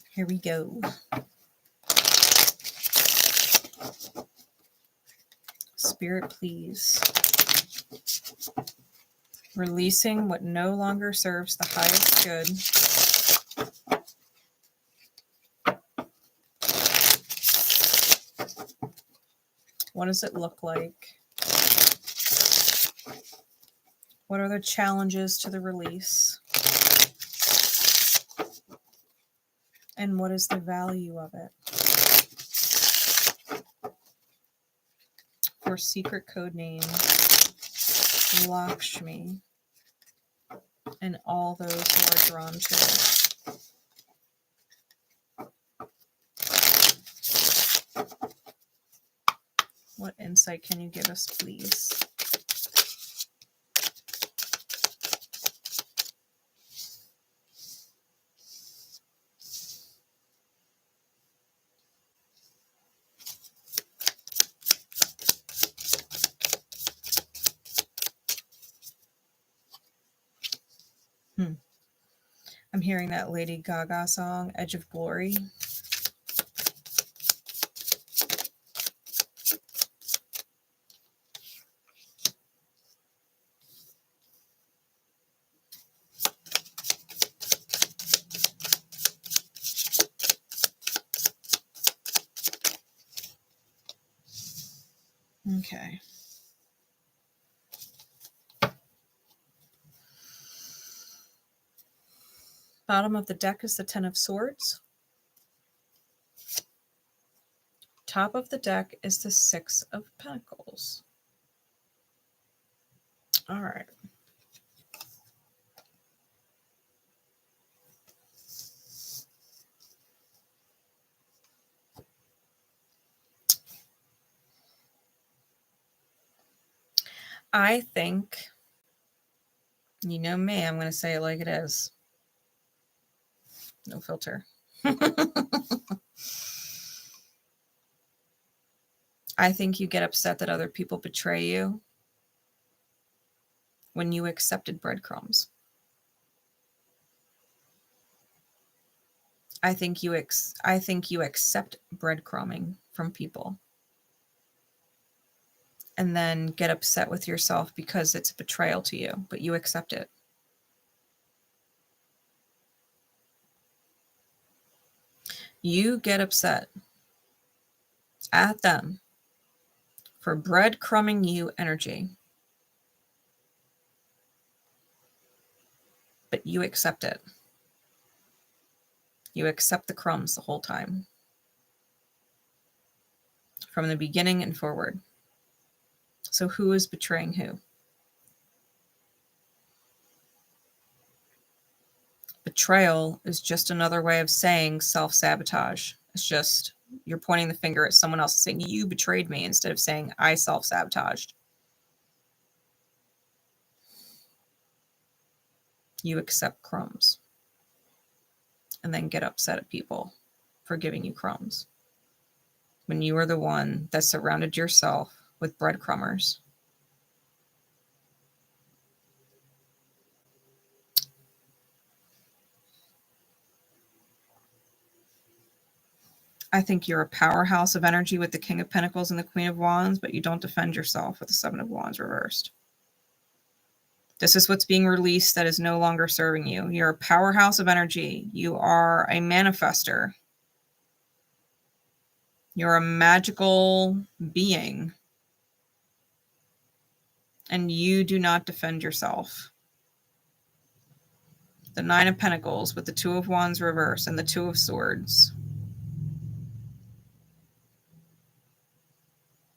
A: Here we go. Spirit, please. Releasing what no longer serves the highest good. What does it look like? What are the challenges to the release? And what is the value of it? For secret code name Lakshmi and all those who are drawn to it. What insight can you give us, please? I'm hearing that Lady Gaga song, Edge of Glory. Okay. Bottom of the deck is the Ten of Swords. Top of the deck is the Six of Pentacles. All right. I think, you know me, I'm going to say it like it is. No filter. I think you get upset that other people betray you when you accepted breadcrumbs. I think you accept breadcrumbing from people and then get upset with yourself because it's a betrayal to you, but you accept it. You get upset at them for breadcrumbing you energy, but you accept it. You accept the crumbs the whole time, from the beginning and forward. So who is betraying who? Betrayal is just another way of saying self-sabotage. It's just you're pointing the finger at someone else saying, you betrayed me, instead of saying, I self-sabotaged. You accept crumbs and then get upset at people for giving you crumbs when you are the one that surrounded yourself with breadcrumbers. I think you're a powerhouse of energy with the King of Pentacles and the Queen of Wands, but you don't defend yourself with the Seven of Wands reversed. This is what's being released that is no longer serving you. You're a powerhouse of energy. You are a manifester. You're a magical being. And you do not defend yourself. The Nine of Pentacles with the Two of Wands reversed and the Two of Swords.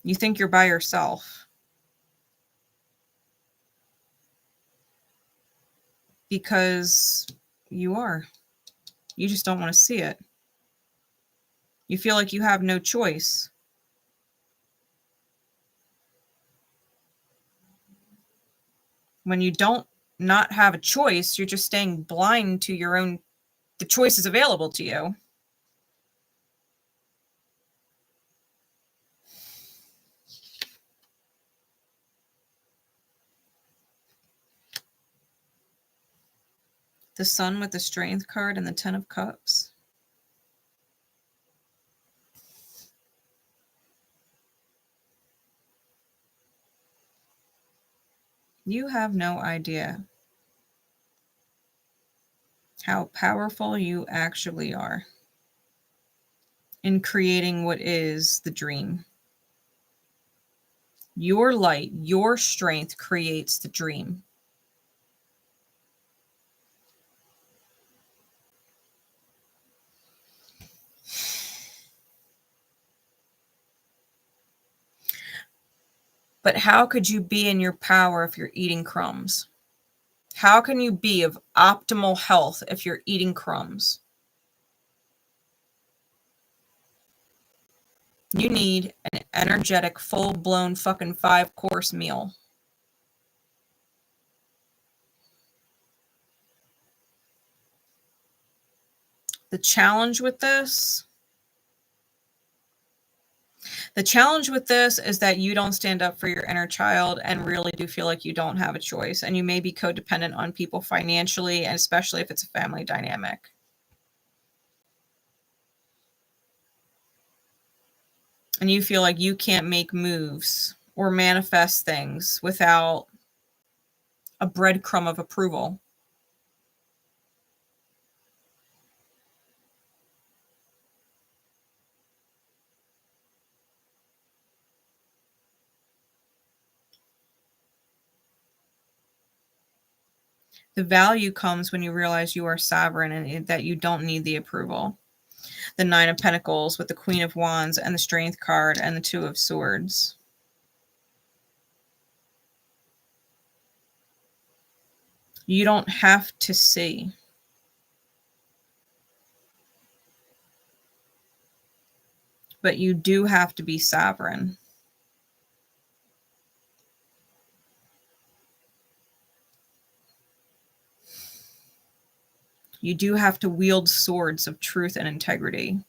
A: You think you're by yourself because you are. You just don't want to see it. You feel like you have no choice. When you don't not have a choice, you're just staying blind to the choices available to you. The Sun with the Strength card and the Ten of Cups. You have no idea how powerful you actually are in creating what is the dream. Your light, your strength creates the dream. But how could you be in your power if you're eating crumbs? How can you be of optimal health if you're eating crumbs? You need an energetic, full-blown fucking 5-course meal. The challenge with this is that you don't stand up for your inner child and really do feel like you don't have a choice. And you may be codependent on people financially, and especially if it's a family dynamic. And you feel like you can't make moves or manifest things without a breadcrumb of approval. The value comes when you realize you are sovereign and that you don't need the approval. The Nine of Pentacles with the Queen of Wands and the Strength card and the Two of Swords. You don't have to see. But you do have to be sovereign. You do have to wield swords of truth and integrity.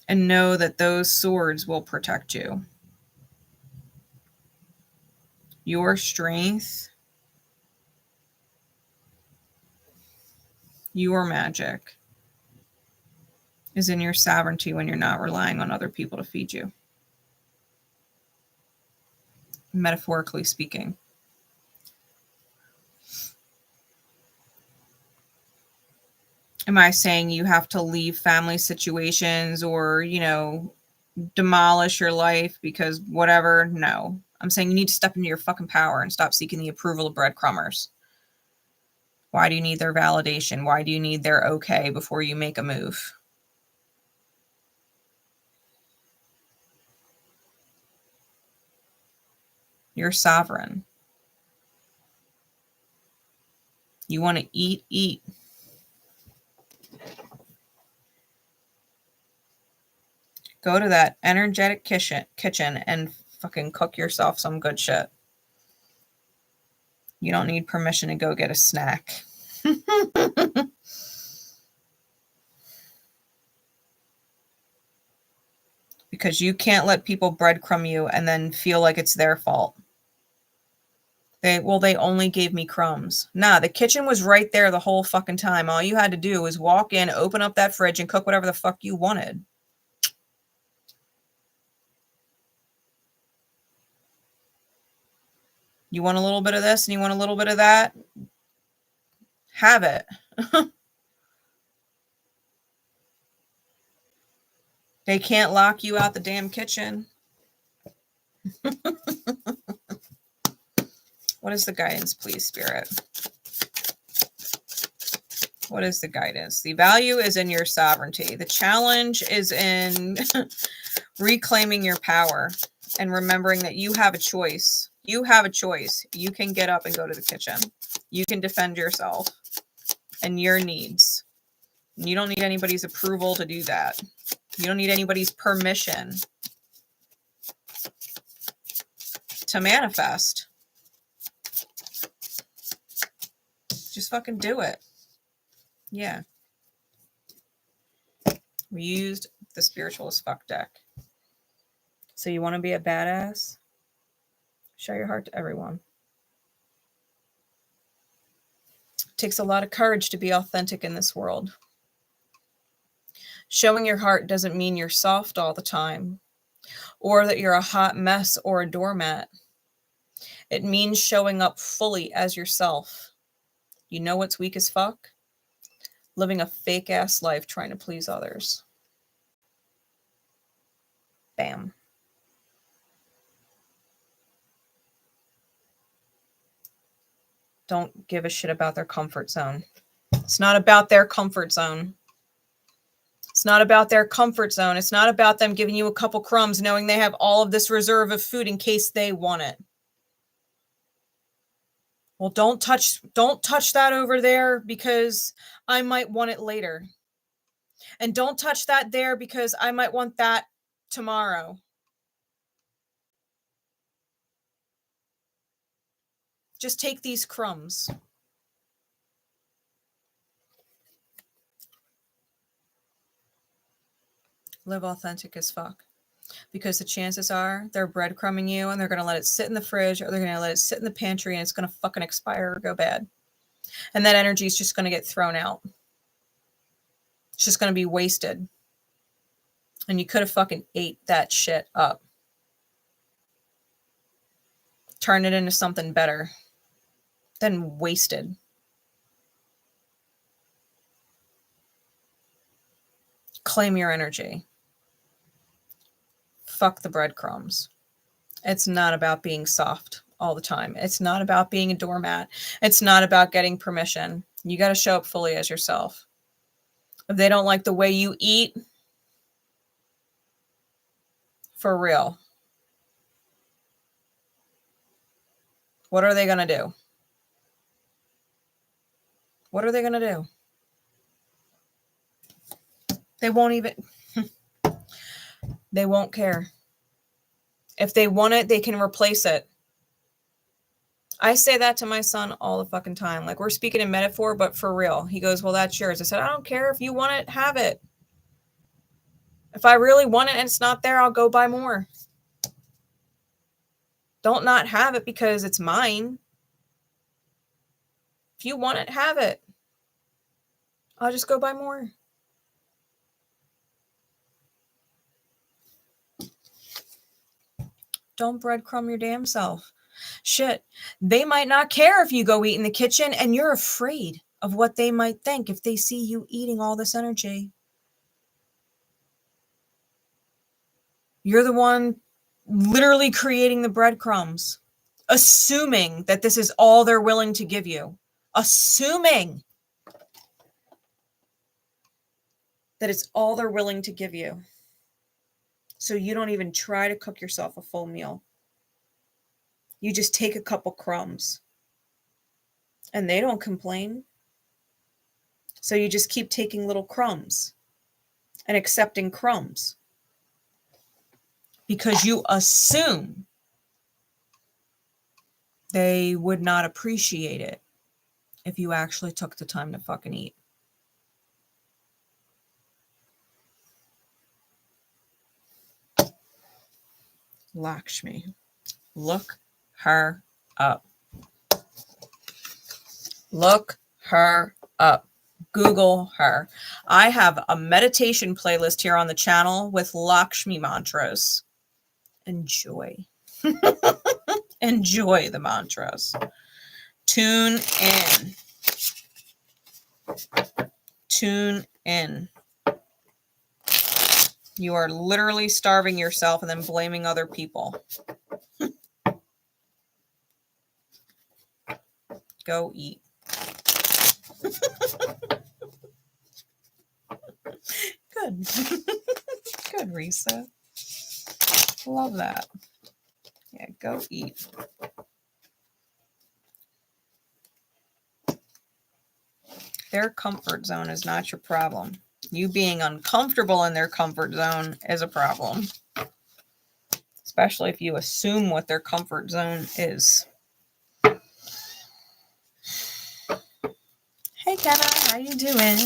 A: And know that those swords will protect you. Your strength, your magic, is in your sovereignty when you're not relying on other people to feed you. Metaphorically speaking. Am I saying you have to leave family situations or, demolish your life because whatever? No. I'm saying you need to step into your fucking power and stop seeking the approval of breadcrumbers. Why do you need their validation? Why do you need their okay before you make a move? You're sovereign. You want to eat, eat. Go to that energetic kitchen and fucking cook yourself some good shit. You don't need permission to go get a snack. Because you can't let people breadcrumb you and then feel like it's their fault. They only gave me crumbs. Nah, the kitchen was right there the whole fucking time. All you had to do was walk in, open up that fridge, and cook whatever the fuck you wanted. You want a little bit of this and you want a little bit of that? Have it. They can't lock you out the damn kitchen. What is the guidance, please, Spirit? What is the guidance? The value is in your sovereignty. The challenge is in reclaiming your power and remembering that you have a choice. You have a choice. You can get up and go to the kitchen. You can defend yourself and your needs. You don't need anybody's approval to do that. You don't need anybody's permission. to manifest. Just fucking do it. Yeah. We used the spiritual as fuck deck. So you want to be a badass? Show your heart to everyone. It takes a lot of courage to be authentic in this world. Showing your heart doesn't mean you're soft all the time, or that you're a hot mess or a doormat. It means showing up fully as yourself. You know what's weak as fuck? Living a fake ass life trying to please others. Bam. Don't give a shit about their comfort zone. It's not about their comfort zone. It's not about their comfort zone. It's not about them giving you a couple crumbs knowing they have all of this reserve of food in case they want it. Well, don't touch that over there because I might want it later. And don't touch that there because I might want that tomorrow. Just take these crumbs. Live authentic as fuck. Because the chances are they're breadcrumbing you and they're going to let it sit in the fridge or they're going to let it sit in the pantry and it's going to fucking expire or go bad. And that energy is just going to get thrown out. It's just going to be wasted. And you could have fucking ate that shit up. Turn it into something better than wasted. Claim your energy. Fuck the breadcrumbs. It's not about being soft all the time. It's not about being a doormat. It's not about getting permission. You got to show up fully as yourself. If they don't like the way you eat, for real, what are they going to do? What are they going to do? They won't even... They won't care. If they want it, they can replace it. I say that to my son all the fucking time. Like, we're speaking in metaphor, but for real. He goes, well, that's yours. I said, I don't care. If you want it, have it. If I really want it and it's not there, I'll go buy more. Don't not have it because it's mine. If you want it, have it. I'll just go buy more. Don't breadcrumb your damn self. Shit. They might not care if you go eat in the kitchen and you're afraid of what they might think if they see you eating all this energy. You're the one literally creating the breadcrumbs, assuming that this is all they're willing to give you. Assuming that it's all they're willing to give you. So you don't even try to cook yourself a full meal. You just take a couple crumbs. And they don't complain. So you just keep taking little crumbs and accepting crumbs. Because you assume they would not appreciate it if you actually took the time to fucking eat. Lakshmi. Look her up. Look her up. Google her. I have a meditation playlist here on the channel with Lakshmi mantras. Enjoy. Enjoy the mantras. Tune in. Tune in. You are literally starving yourself and then blaming other people. Go eat. Good. Good, Risa. Love that. Yeah, go eat. Their comfort zone is not your problem. You being uncomfortable in their comfort zone is a problem. especially if you assume what their comfort zone is. Hey, Kenna, how you doing?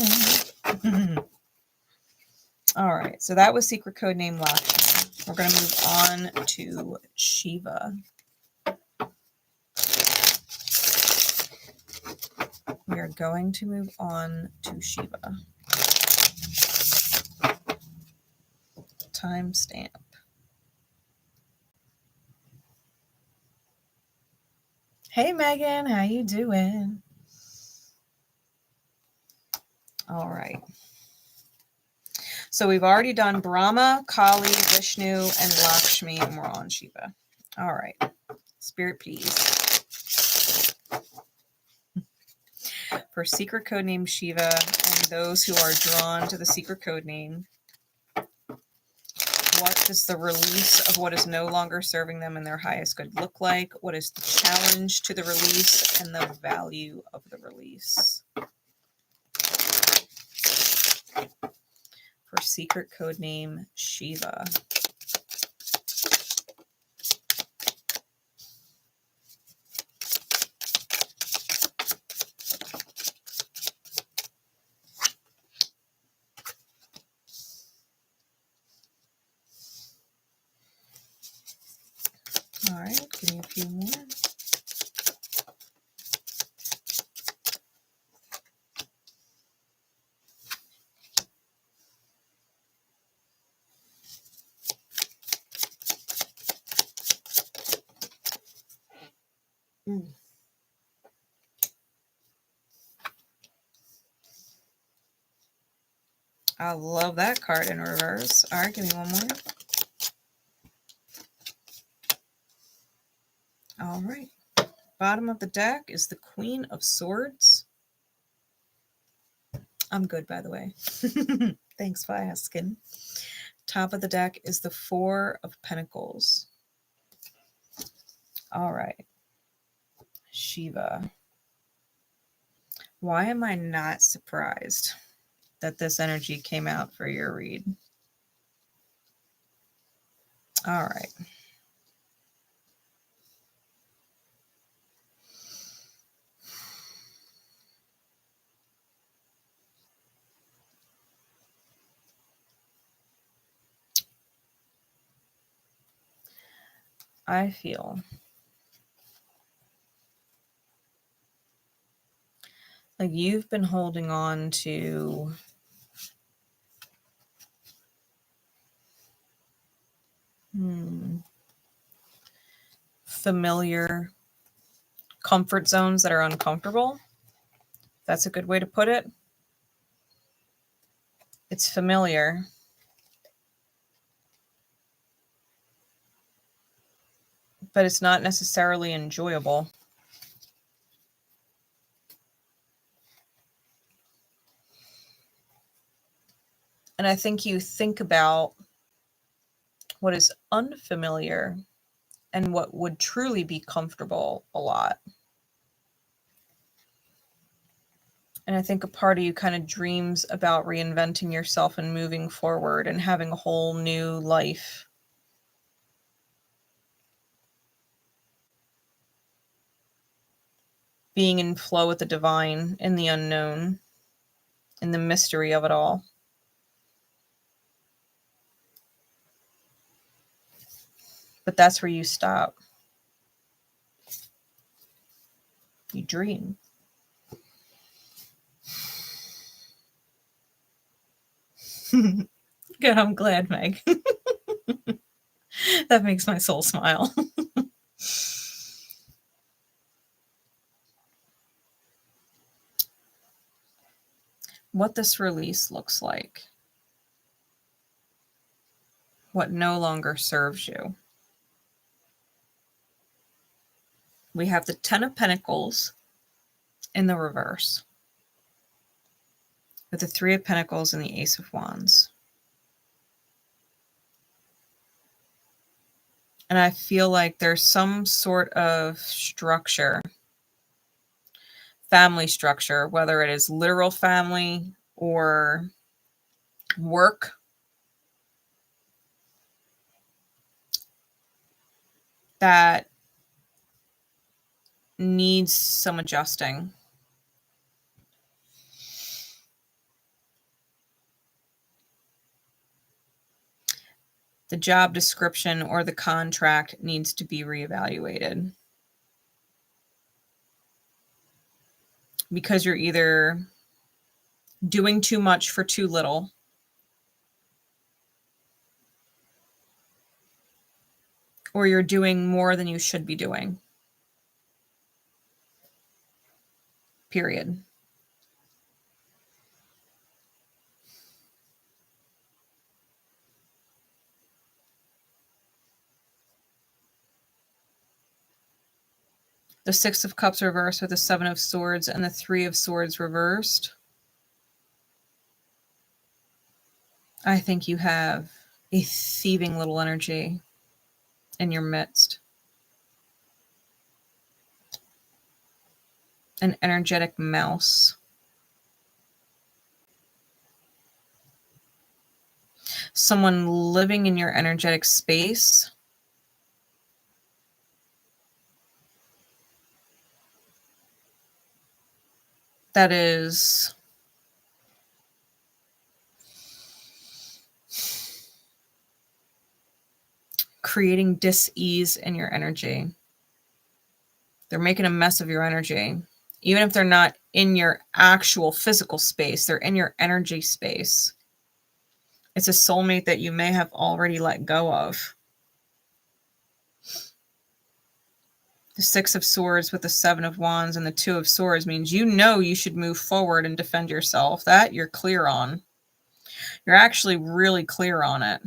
A: All right, so that was secret code name Lakshmi. We're going to move on to Shiva. We are going to move on to Shiva. Timestamp. Hey, Megan, how you doing? All right. So we've already done Brahma, Kali, Vishnu, and Lakshmi, and we're on Shiva. All right. Spirit, please. For secret code name Shiva and those who are drawn to the secret code name, what does the release of what is no longer serving them in their highest good look like? What is the challenge to the release and the value of the release? For secret code name Shiva. All right, give me a few more. I love that card in reverse. All right, give me one more. All right. Bottom of the deck is the Queen of Swords. I'm good, by the way. Thanks for asking. Top of the deck is the Four of Pentacles. All right. Shiva. Why am I not surprised that this energy came out for your read? All right. I feel like you've been holding on to familiar comfort zones that are uncomfortable. That's a good way to put it. It's familiar, but it's not necessarily enjoyable. And I think you think about what is unfamiliar and what would truly be comfortable a lot. And I think a part of you kind of dreams about reinventing yourself and moving forward and having a whole new life. Being in flow with the divine, in the unknown, in the mystery of it all. But that's where you stop. You dream. Good, I'm glad, Meg. That makes my soul smile. What this release looks like. What no longer serves you. We have the Ten of Pentacles in the reverse, with the Three of Pentacles and the Ace of Wands. And I feel like there's some sort of structure, family structure, whether it is literal family or work, that needs some adjusting. The job description or the contract needs to be reevaluated. Because you're either doing too much for too little, or you're doing more than you should be doing. Period. The Six of Cups reversed with the Seven of Swords and the Three of Swords reversed. I think you have a thieving little energy in your midst. An energetic mouse. Someone living in your energetic space. That is creating dis-ease in your energy. They're making a mess of your energy. Even if they're not in your actual physical space, they're in your energy space. It's a soulmate that you may have already let go of. The Six of Swords with the Seven of Wands and the Two of Swords means you know you should move forward and defend yourself. That you're clear on. You're actually really clear on it.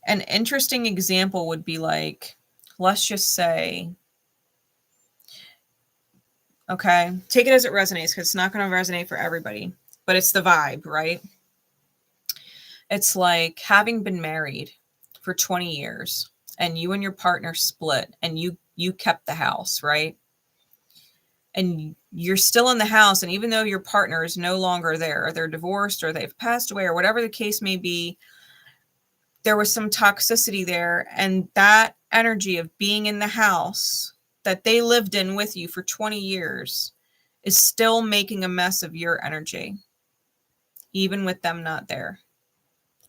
A: An interesting example would be like, let's just say, okay, take it as it resonates because it's not going to resonate for everybody, but it's the vibe, right? It's like having been married for 20 years and you and your partner split and you kept the house, right? And you're still in the house, and even though your partner is no longer there, or they're divorced or they've passed away or whatever the case may be, there was some toxicity there, and that energy of being in the house that they lived in with you for 20 years is still making a mess of your energy, even with them not there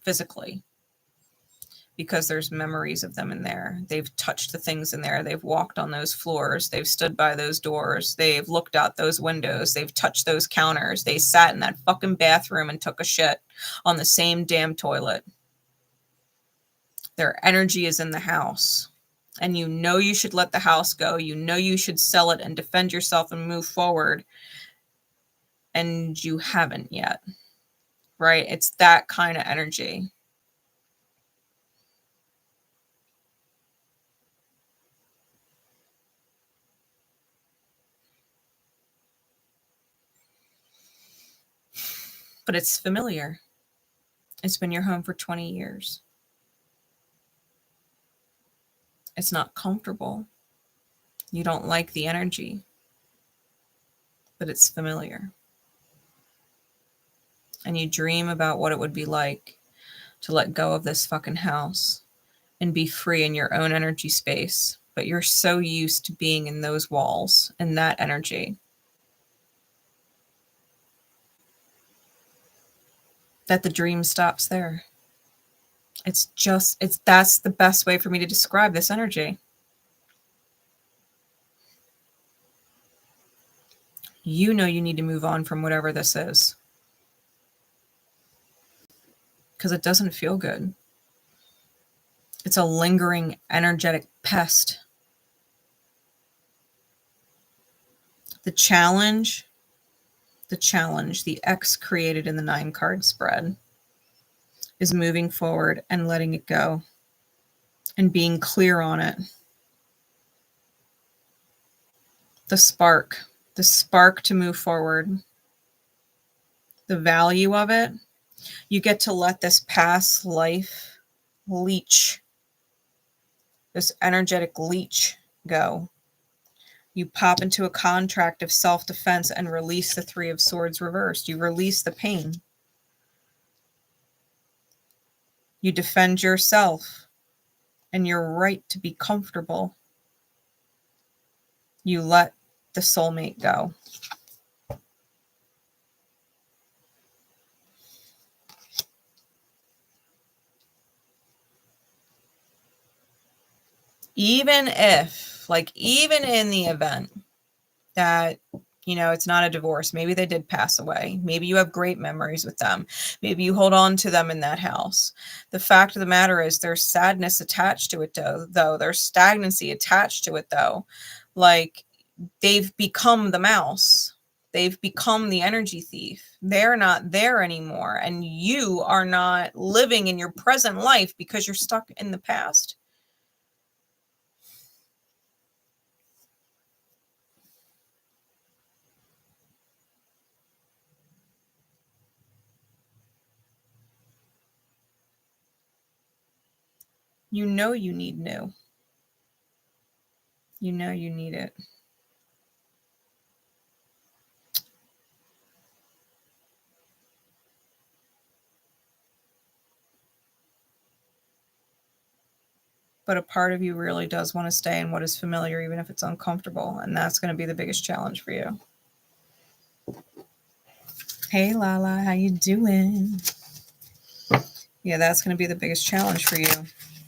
A: physically, because there's memories of them in there. They've touched the things in there. They've walked on those floors. They've stood by those doors. They've looked out those windows. They've touched those counters. They sat in that fucking bathroom and took a shit on the same damn toilet. Their energy is in the house, and you know you should let the house go. You know you should sell it and defend yourself and move forward, and you haven't yet, right? It's that kind of energy. But it's familiar. It's been your home for 20 years. It's not comfortable. You don't like the energy, but it's familiar. And you dream about what it would be like to let go of this fucking house and be free in your own energy space. But you're so used to being in those walls and that energy that the dream stops there. That's the best way for me to describe this energy. You know you need to move on from whatever this is, because it doesn't feel good. It's a lingering energetic pest. The challenge, the X created in the 9-card spread, is moving forward and letting it go and being clear on it. The spark to move forward, the value of it. You get to let this past life leech, this energetic leech, go. You pop into a contract of self-defense and release the Three of Swords reversed. You release the pain. You defend yourself. and your right to be comfortable, you let the soulmate go. Even if, like, even in the event that, you know, it's not a divorce, maybe they did pass away, maybe you have great memories with them, maybe you hold on to them in that house. The fact of the matter is there's sadness attached to it, though. There's stagnancy attached to it, though. Like, they've become the mouse. They've become the energy thief. They're not there anymore. And you are not living in your present life because you're stuck in the past. You know you need new. You know you need it. But a part of you really does want to stay in what is familiar, even if it's uncomfortable. And that's going to be the biggest challenge for you. Hey, Lala, how you doing? Yeah, that's going to be the biggest challenge for you.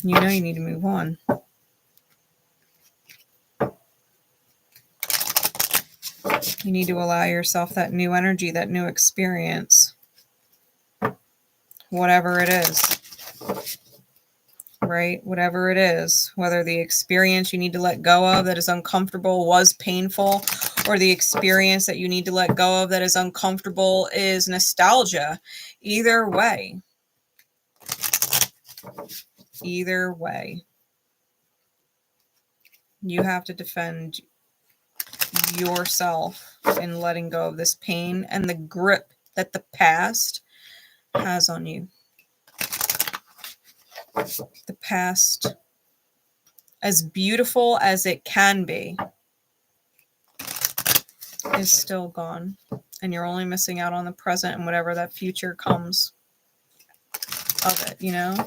A: You know you need to move on. You need to allow yourself that new energy, that new experience. Whatever it is. Right? Whatever it is. Whether the experience you need to let go of that is uncomfortable was painful, or the experience that you need to let go of that is uncomfortable is nostalgia. Either way. Either way. You have to defend yourself in letting go of this pain and the grip that the past has on you. The past, as beautiful as it can be, is still gone. And you're only missing out on the present and whatever that future comes of it, you know?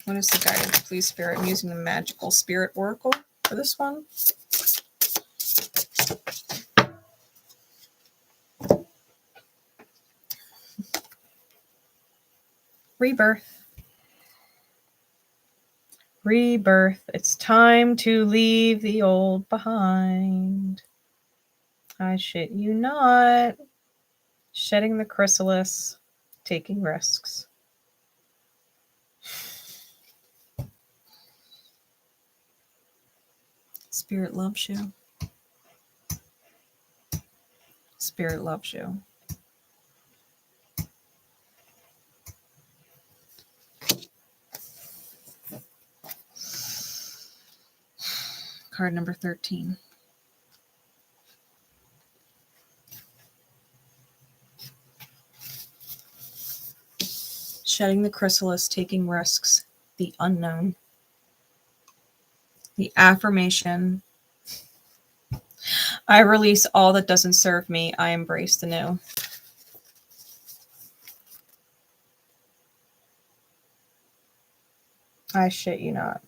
A: What is the guidance, please, Spirit? I'm using the Magical Spirit Oracle for this one. Rebirth. Rebirth. It's time to leave the old behind. I shit you not. Shedding the chrysalis. Taking risks. Spirit loves you. Spirit loves you. Card number 13. Shedding the chrysalis, taking risks, the unknown. The affirmation. I release all that doesn't serve me. I embrace the new. I shit you not.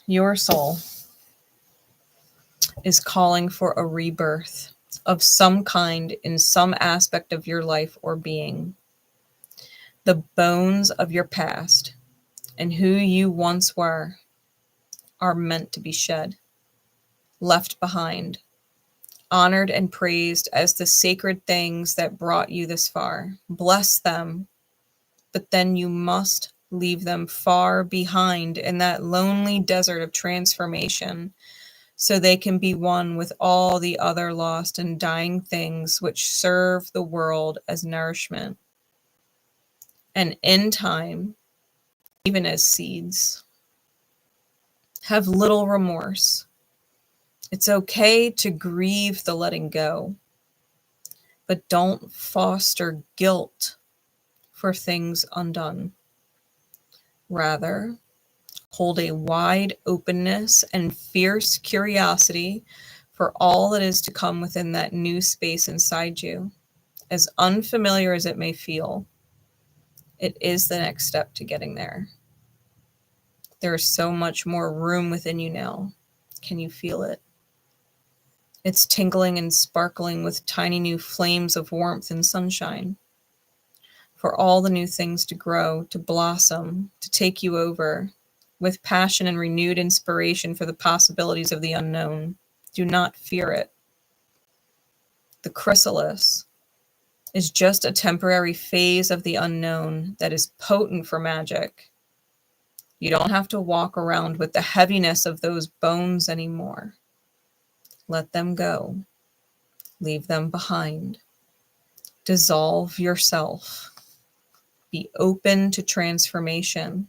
A: Your soul is calling for a rebirth of some kind in some aspect of your life or being. The bones of your past and who you once were are meant to be shed, left behind, honored and praised as the sacred things that brought you this far. Bless them, but then you must leave them far behind in that lonely desert of transformation, so they can be one with all the other lost and dying things which serve the world as nourishment. And in time, even as seeds, have little remorse. It's okay to grieve the letting go, but don't foster guilt for things undone. Rather, Hold a wide openness and fierce curiosity for all that is to come within that new space inside you. As unfamiliar as it may feel, it is the next step to getting there. There is so much more room within you now. Can you feel it? It's tingling and sparkling with tiny new flames of warmth and sunshine. For all the new things to grow, to blossom, to take you over, with passion and renewed inspiration for the possibilities of the unknown. Do not fear it. The chrysalis is just a temporary phase of the unknown that is potent for magic. You don't have to walk around with the heaviness of those bones anymore. Let them go. Leave them behind. Dissolve yourself. Be open to transformation.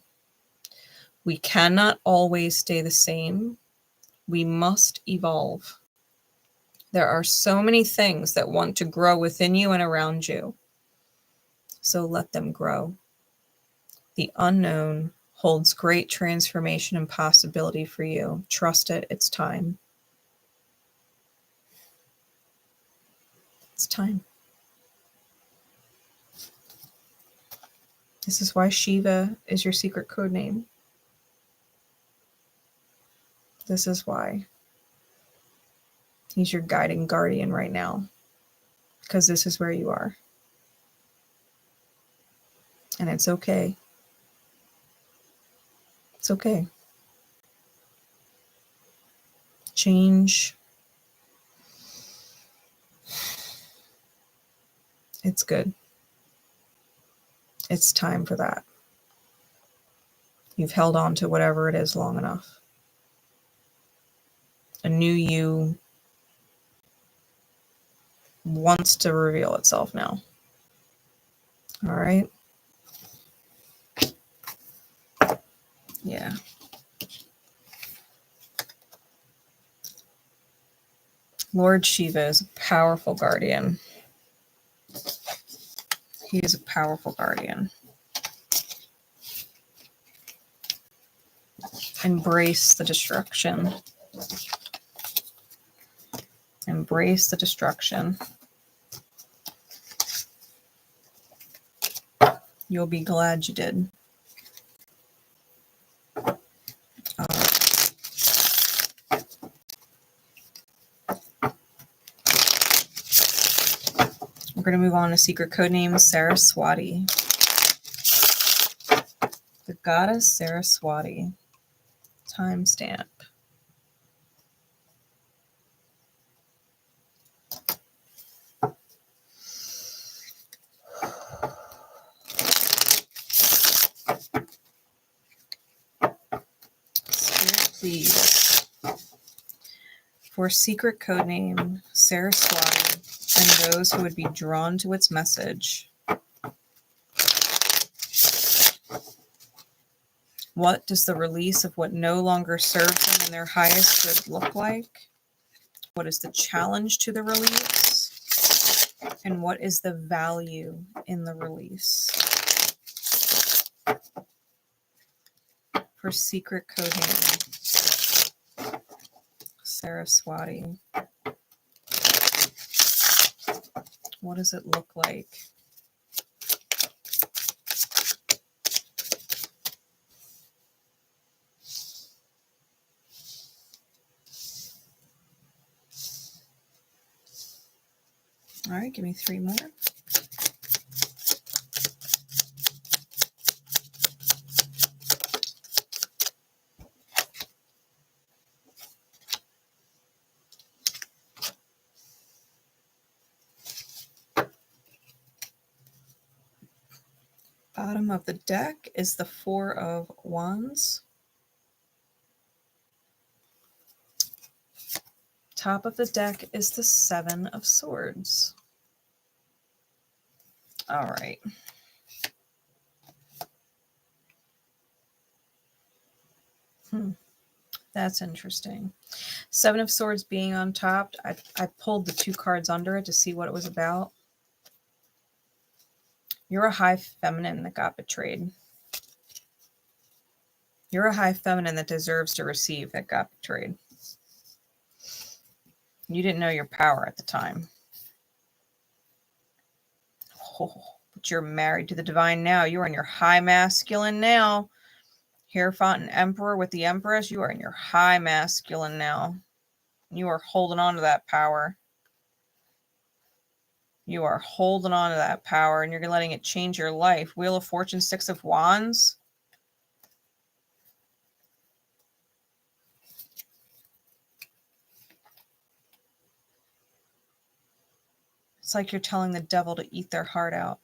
A: We cannot always stay the same. We must evolve. There are so many things that want to grow within you and around you. So let them grow. The unknown holds great transformation and possibility for you. Trust it. It's time. It's time. This is why Shiva is your secret code name. This is why. He's your guiding guardian right now. Because this is where you are. And it's okay. It's okay. Change. It's good. It's time for that. You've held on to whatever it is long enough. A new you wants to reveal itself now. All right? Yeah. Lord Shiva is a powerful guardian. He is a powerful guardian. Embrace the destruction. Embrace the destruction. You'll be glad you did. We're going to move on to secret code name Saraswati. The goddess Saraswati. Timestamp. Spirit, please. For secret code name Saraswati and those who would be drawn to its message. What does the release of what no longer serves them in their highest good look like? What is the challenge to the release? And what is the value in the release? For secret code name Saraswati. What does it look like? All right, give me 3 more. Bottom of the deck is the 4 of Wands. Top of the deck is the 7 of Swords. All right. That's interesting. 7 of Swords being on top. I pulled the 2 cards under it to see what it was about. You're a high feminine that got betrayed. You're a high feminine that deserves to receive that got betrayed. You didn't know your power at the time. Oh, but you're married to the divine now. You are in your high masculine now. Hierophant and Emperor with the Empress. You are in your high masculine now. You are holding on to that power. You are holding on to that power, and you're letting it change your life. Wheel of Fortune, Six of Wands. It's like you're telling the devil to eat their heart out.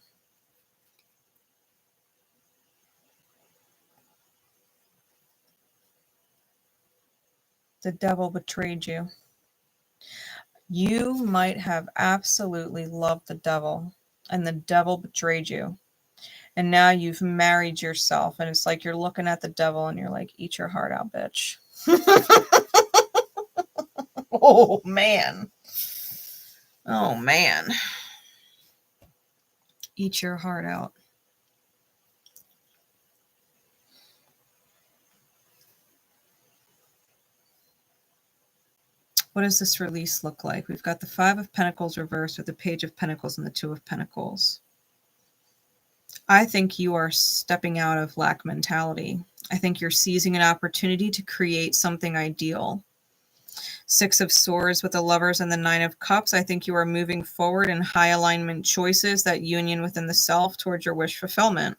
A: The devil betrayed you. You might have absolutely loved the devil, and the devil betrayed you. And now you've married yourself, and it's like you're looking at the devil and you're like, eat your heart out, bitch. Oh, man. Oh, man. Eat your heart out. What does this release look like? We've got the Five of Pentacles reversed with the Page of Pentacles and the Two of Pentacles. I think you are stepping out of lack mentality. I think you're seizing an opportunity to create something ideal. Six of Swords with the Lovers and the Nine of Cups. I think you are moving forward in high alignment choices, that union within the self towards your wish fulfillment.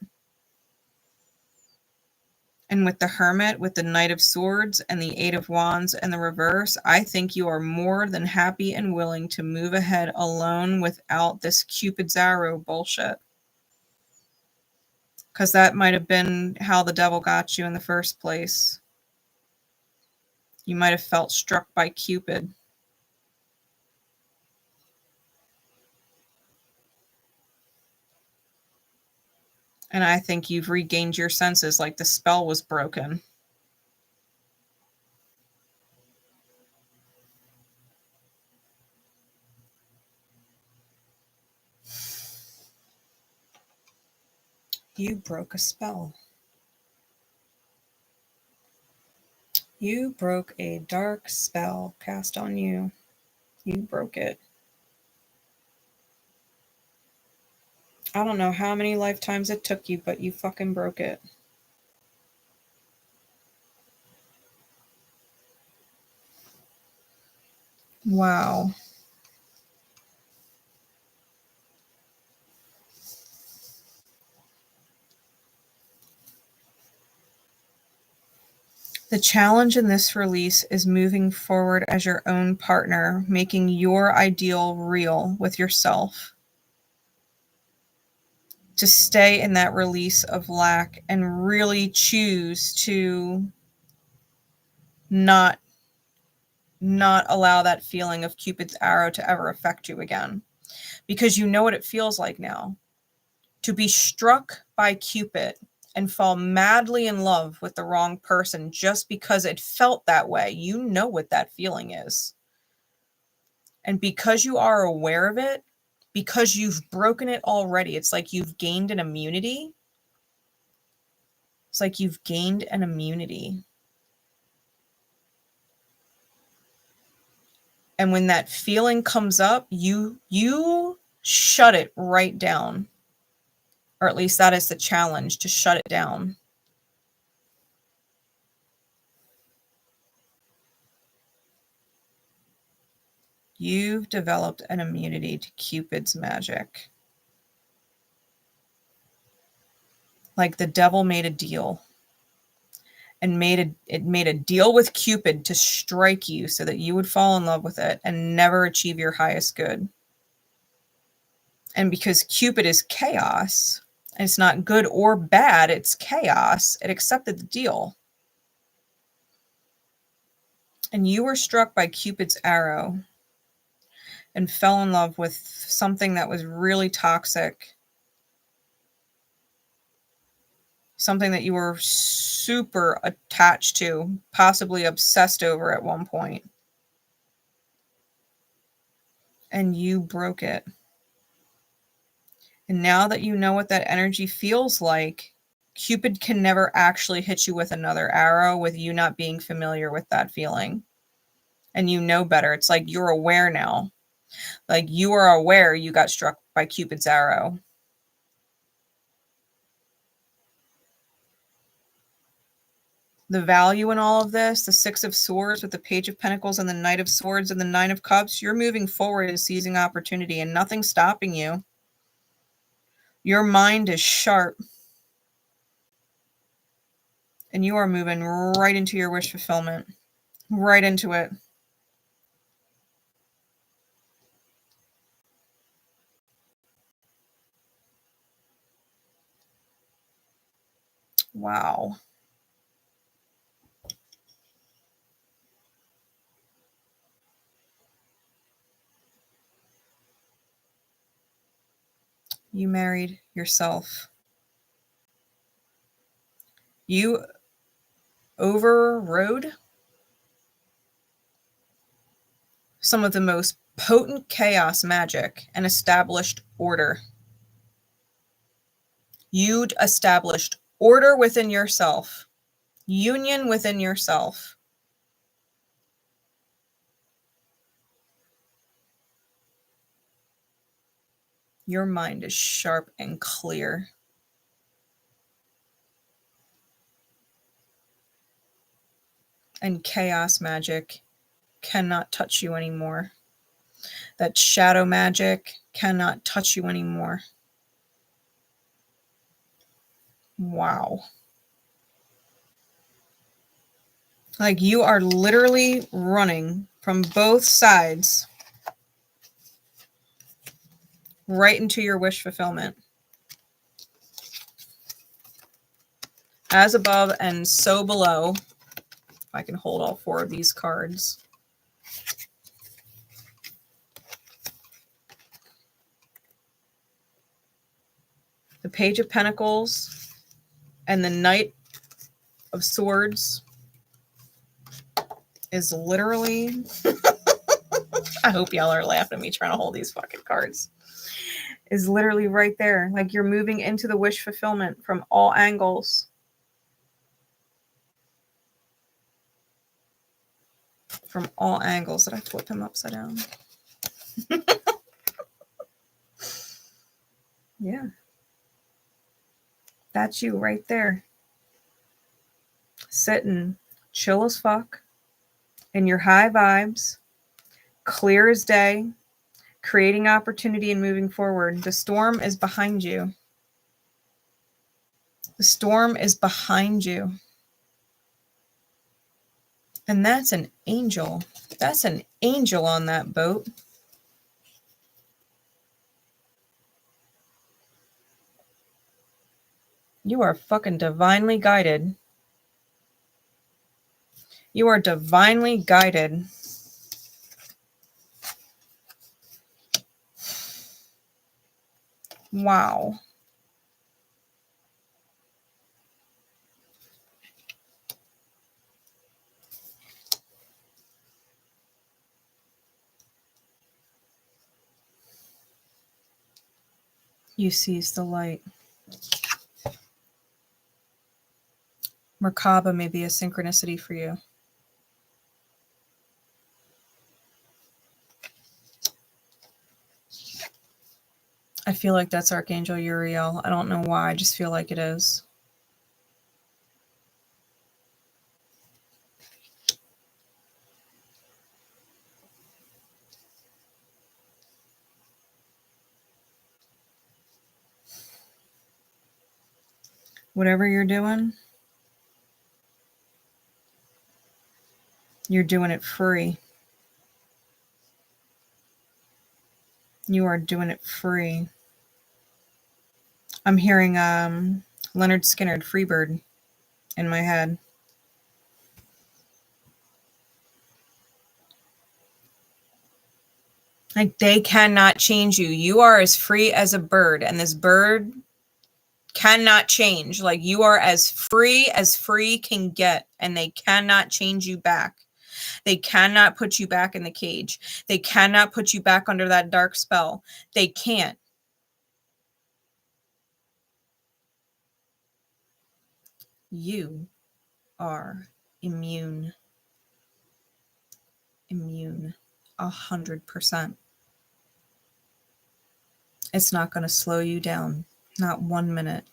A: And with the Hermit, with the Knight of Swords and the Eight of Wands and the reverse, I think you are more than happy and willing to move ahead alone without this Cupid's arrow bullshit. Because that might have been how the devil got you in the first place. You might have felt struck by Cupid. And I think you've regained your senses, like the spell was broken. You broke a spell. You broke a dark spell cast on you. You broke it. I don't know how many lifetimes it took you, but you fucking broke it. Wow. The challenge in this release is moving forward as your own partner, making your ideal real with yourself. To stay in that release of lack and really choose to not allow that feeling of Cupid's arrow to ever affect you again. Because you know what it feels like now. To be struck by Cupid and fall madly in love with the wrong person just because it felt that way. You know what that feeling is. And because you are aware of it, because you've broken it already, it's like you've gained an immunity. It's like you've gained an immunity. And when that feeling comes up, you shut it right down. Or at least that is the challenge, to shut it down. You've developed an immunity to Cupid's magic. Like the devil made a deal. And made a deal with Cupid to strike you so that you would fall in love with it and never achieve your highest good. And because Cupid is chaos, and it's not good or bad, it's chaos, it accepted the deal. And you were struck by Cupid's arrow and fell in love with something that was really toxic. Something that you were super attached to, possibly obsessed over at one point. And you broke it. And now that you know what that energy feels like, Cupid can never actually hit you with another arrow with you not being familiar with that feeling. And you know better. It's like you're aware now. Like you are aware you got struck by Cupid's arrow. The value in all of this, the Six of Swords with the Page of Pentacles and the Knight of Swords and the Nine of Cups, you're moving forward and seizing opportunity and nothing's stopping you. Your mind is sharp. And you are moving right into your wish fulfillment. Right into it. Wow. You married yourself. You overrode some of the most potent chaos magic and established order. You'd established order within yourself, union within yourself. Your mind is sharp and clear. And chaos magic cannot touch you anymore. That shadow magic cannot touch you anymore. Wow. Like you are literally running from both sides right into your wish fulfillment. As above and so below. If I can hold all four of these cards. The Page of Pentacles and the Knight of Swords is literally... I hope y'all are laughing at me trying to hold these fucking cards. Is literally right there. Like you're moving into the wish fulfillment from all angles. From all angles. Did I flip him upside down? Yeah. That's you right there. Sitting chill as fuck in your high vibes, clear as day, creating opportunity and moving forward. The storm is behind you. The storm is behind you. And that's an angel. That's an angel on that boat. You are fucking divinely guided. You are divinely guided. Wow. You seize the light. Merkaba may be a synchronicity for you. I feel like that's Archangel Uriel. I don't know why. I just feel like it is. Whatever you're doing it free. You are doing it free. I'm hearing Leonard Skinner, Freebird, in my head. Like they cannot change you. You are as free as a bird, and this bird cannot change. Like you are as free can get, and they cannot change you back. They cannot put you back in the cage. They cannot put you back under that dark spell. They can't. You are immune. Immune. 100%. It's not going to slow you down. Not 1 minute.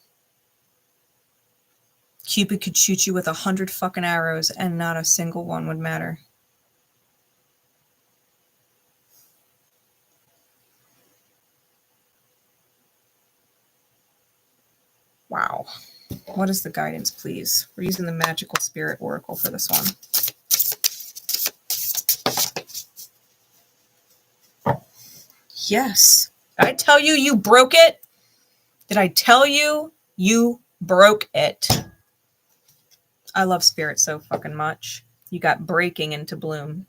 A: Cupid could shoot you with 100 fucking arrows and not a single one would matter. Wow. What is the guidance, please? We're using the Magical Spirit Oracle for this one. Yes. Did I tell you you broke it? Did I tell you you broke it? I love Spirit so fucking much. You got breaking into bloom.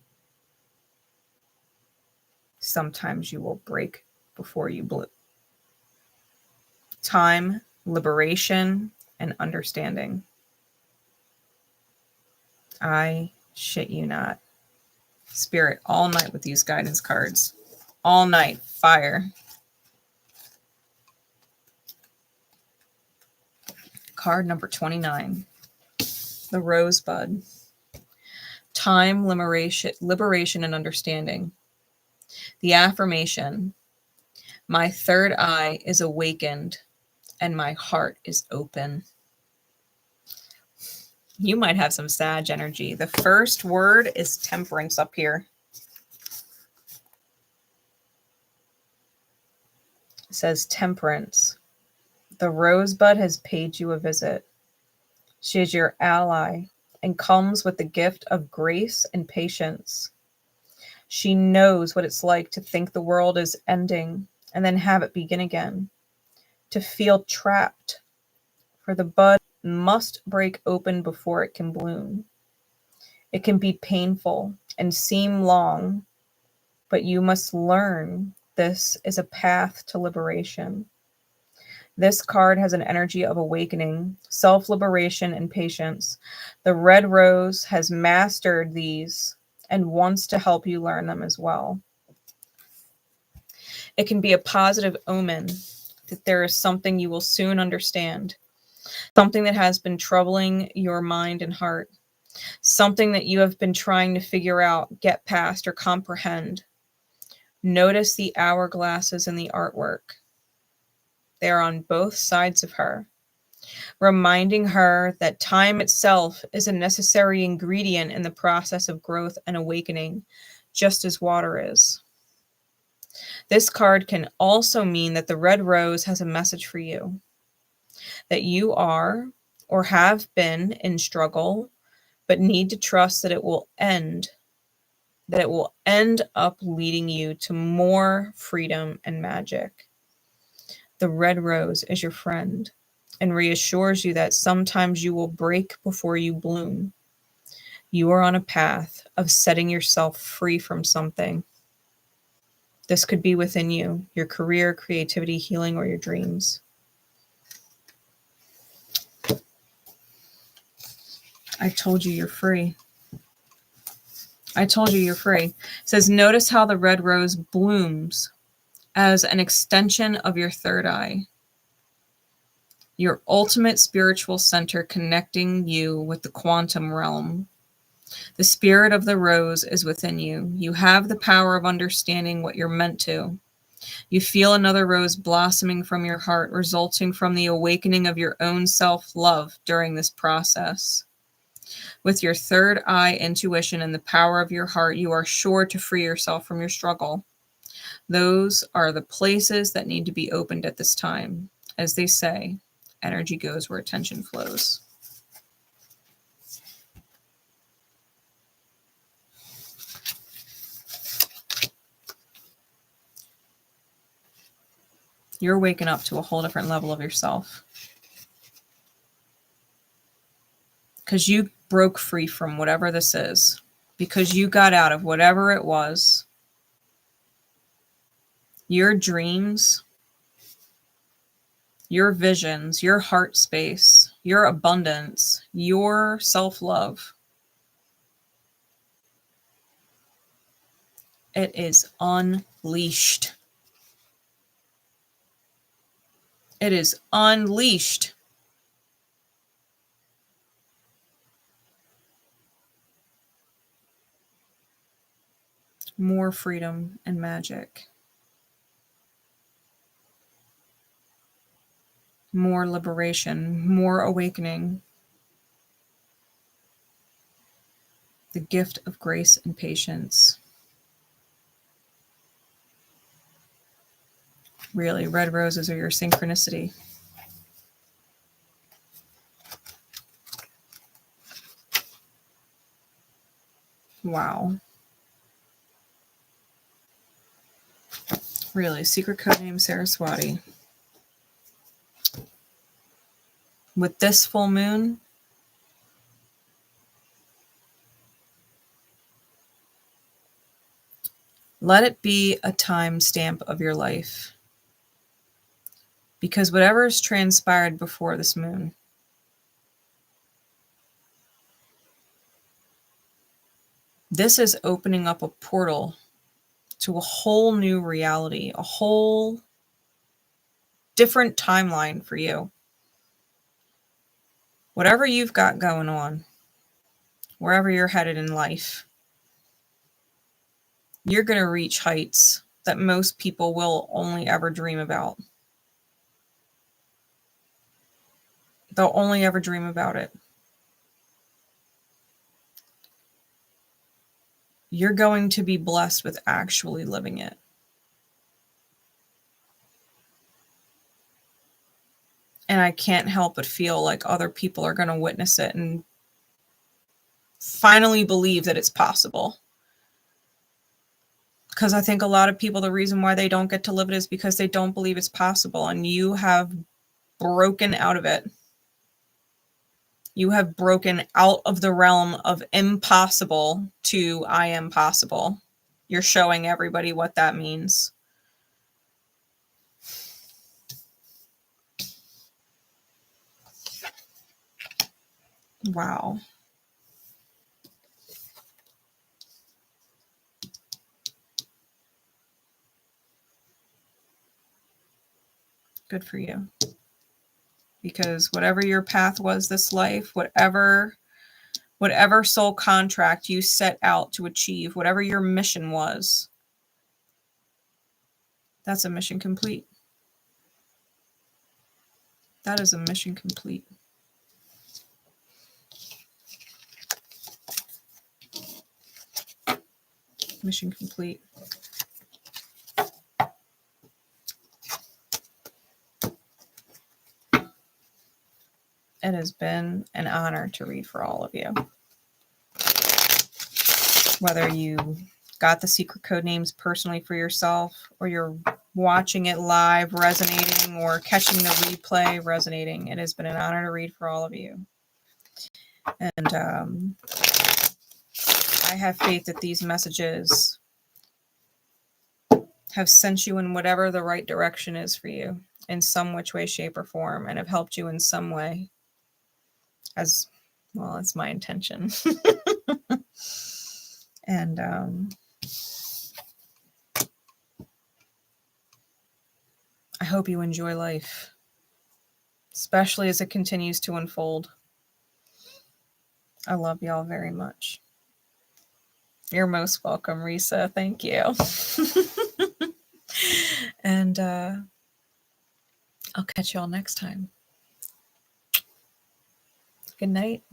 A: Sometimes you will break before you bloom. Time, liberation, and understanding. I shit you not. Spirit all night with these guidance cards. All night. Fire. Card number 29. The Rosebud. Time, liberation, and understanding. The affirmation. My third eye is awakened and my heart is open. You might have some Sag energy. The first word is temperance up here. It says temperance. The Rosebud has paid you a visit. She is your ally and comes with the gift of grace and patience. She knows what it's like to think the world is ending and then have it begin again. To feel trapped, for the bud must break open before it can bloom. It can be painful and seem long, but you must learn this is a path to liberation. This card has an energy of awakening, self-liberation, and patience. The red rose has mastered these and wants to help you learn them as well. It can be a positive omen that there is something you will soon understand, something that has been troubling your mind and heart, something that you have been trying to figure out, get past, or comprehend. Notice the hourglasses in the artwork. They are on both sides of her, reminding her that time itself is a necessary ingredient in the process of growth and awakening, just as water is. This card can also mean that the red rose has a message for you, that you are or have been in struggle, but need to trust that it will end, that it will end up leading you to more freedom and magic. The red rose is your friend and reassures you that sometimes you will break before you bloom. You are on a path of setting yourself free from something. This could be within you, your career, creativity, healing, or your dreams. I told you you're free. I told you you're free. It says, notice how the red rose blooms as an extension of your third eye, your ultimate spiritual center connecting you with the quantum realm. The spirit of the rose is within you. You have the power of understanding what you're meant to. You feel another rose blossoming from your heart, resulting from the awakening of your own self-love during this process. With your third eye intuition and the power of your heart, you are sure to free yourself from your struggle. Those are the places that need to be opened at this time. As they say, energy goes where attention flows. You're waking up to a whole different level of yourself. Because you broke free from whatever this is. Because you got out of whatever it was. Your dreams, your visions, your heart space, your abundance, your self-love. It is unleashed. It is unleashed. more freedom and magic, more liberation, more awakening, the gift of grace and patience. Really, red roses are your synchronicity. Wow. Really, secret code name Saraswati. With this full moon, let it be a time stamp of your life. Because whatever has transpired before this moon, this is opening up a portal to a whole new reality, a whole different timeline for you. Whatever you've got going on, wherever you're headed in life, you're going to reach heights that most people will only ever dream about. They'll only ever dream about it. You're going to be blessed with actually living it. And I can't help but feel like other people are going to witness it and finally believe that it's possible. Because I think a lot of people, the reason why they don't get to live it is because they don't believe it's possible. And you have broken out of it. You have broken out of the realm of impossible to I am possible. You're showing everybody what that means. Wow. Good for you. Because whatever your path was this life, whatever soul contract you set out to achieve, whatever your mission was, that's a mission complete. That is a mission complete. Mission complete. It has been an honor to read for all of you. Whether you got the secret code names personally for yourself, or you're watching it live resonating, or catching the replay resonating, it has been an honor to read for all of you. And I have faith that these messages have sent you in whatever the right direction is for you, in some which way, shape, or form, and have helped you in some way. As well, it's my intention. And I hope you enjoy life, especially as it continues to unfold. I love y'all very much. You're most welcome, Risa. Thank you. And I'll catch y'all next time. Good night.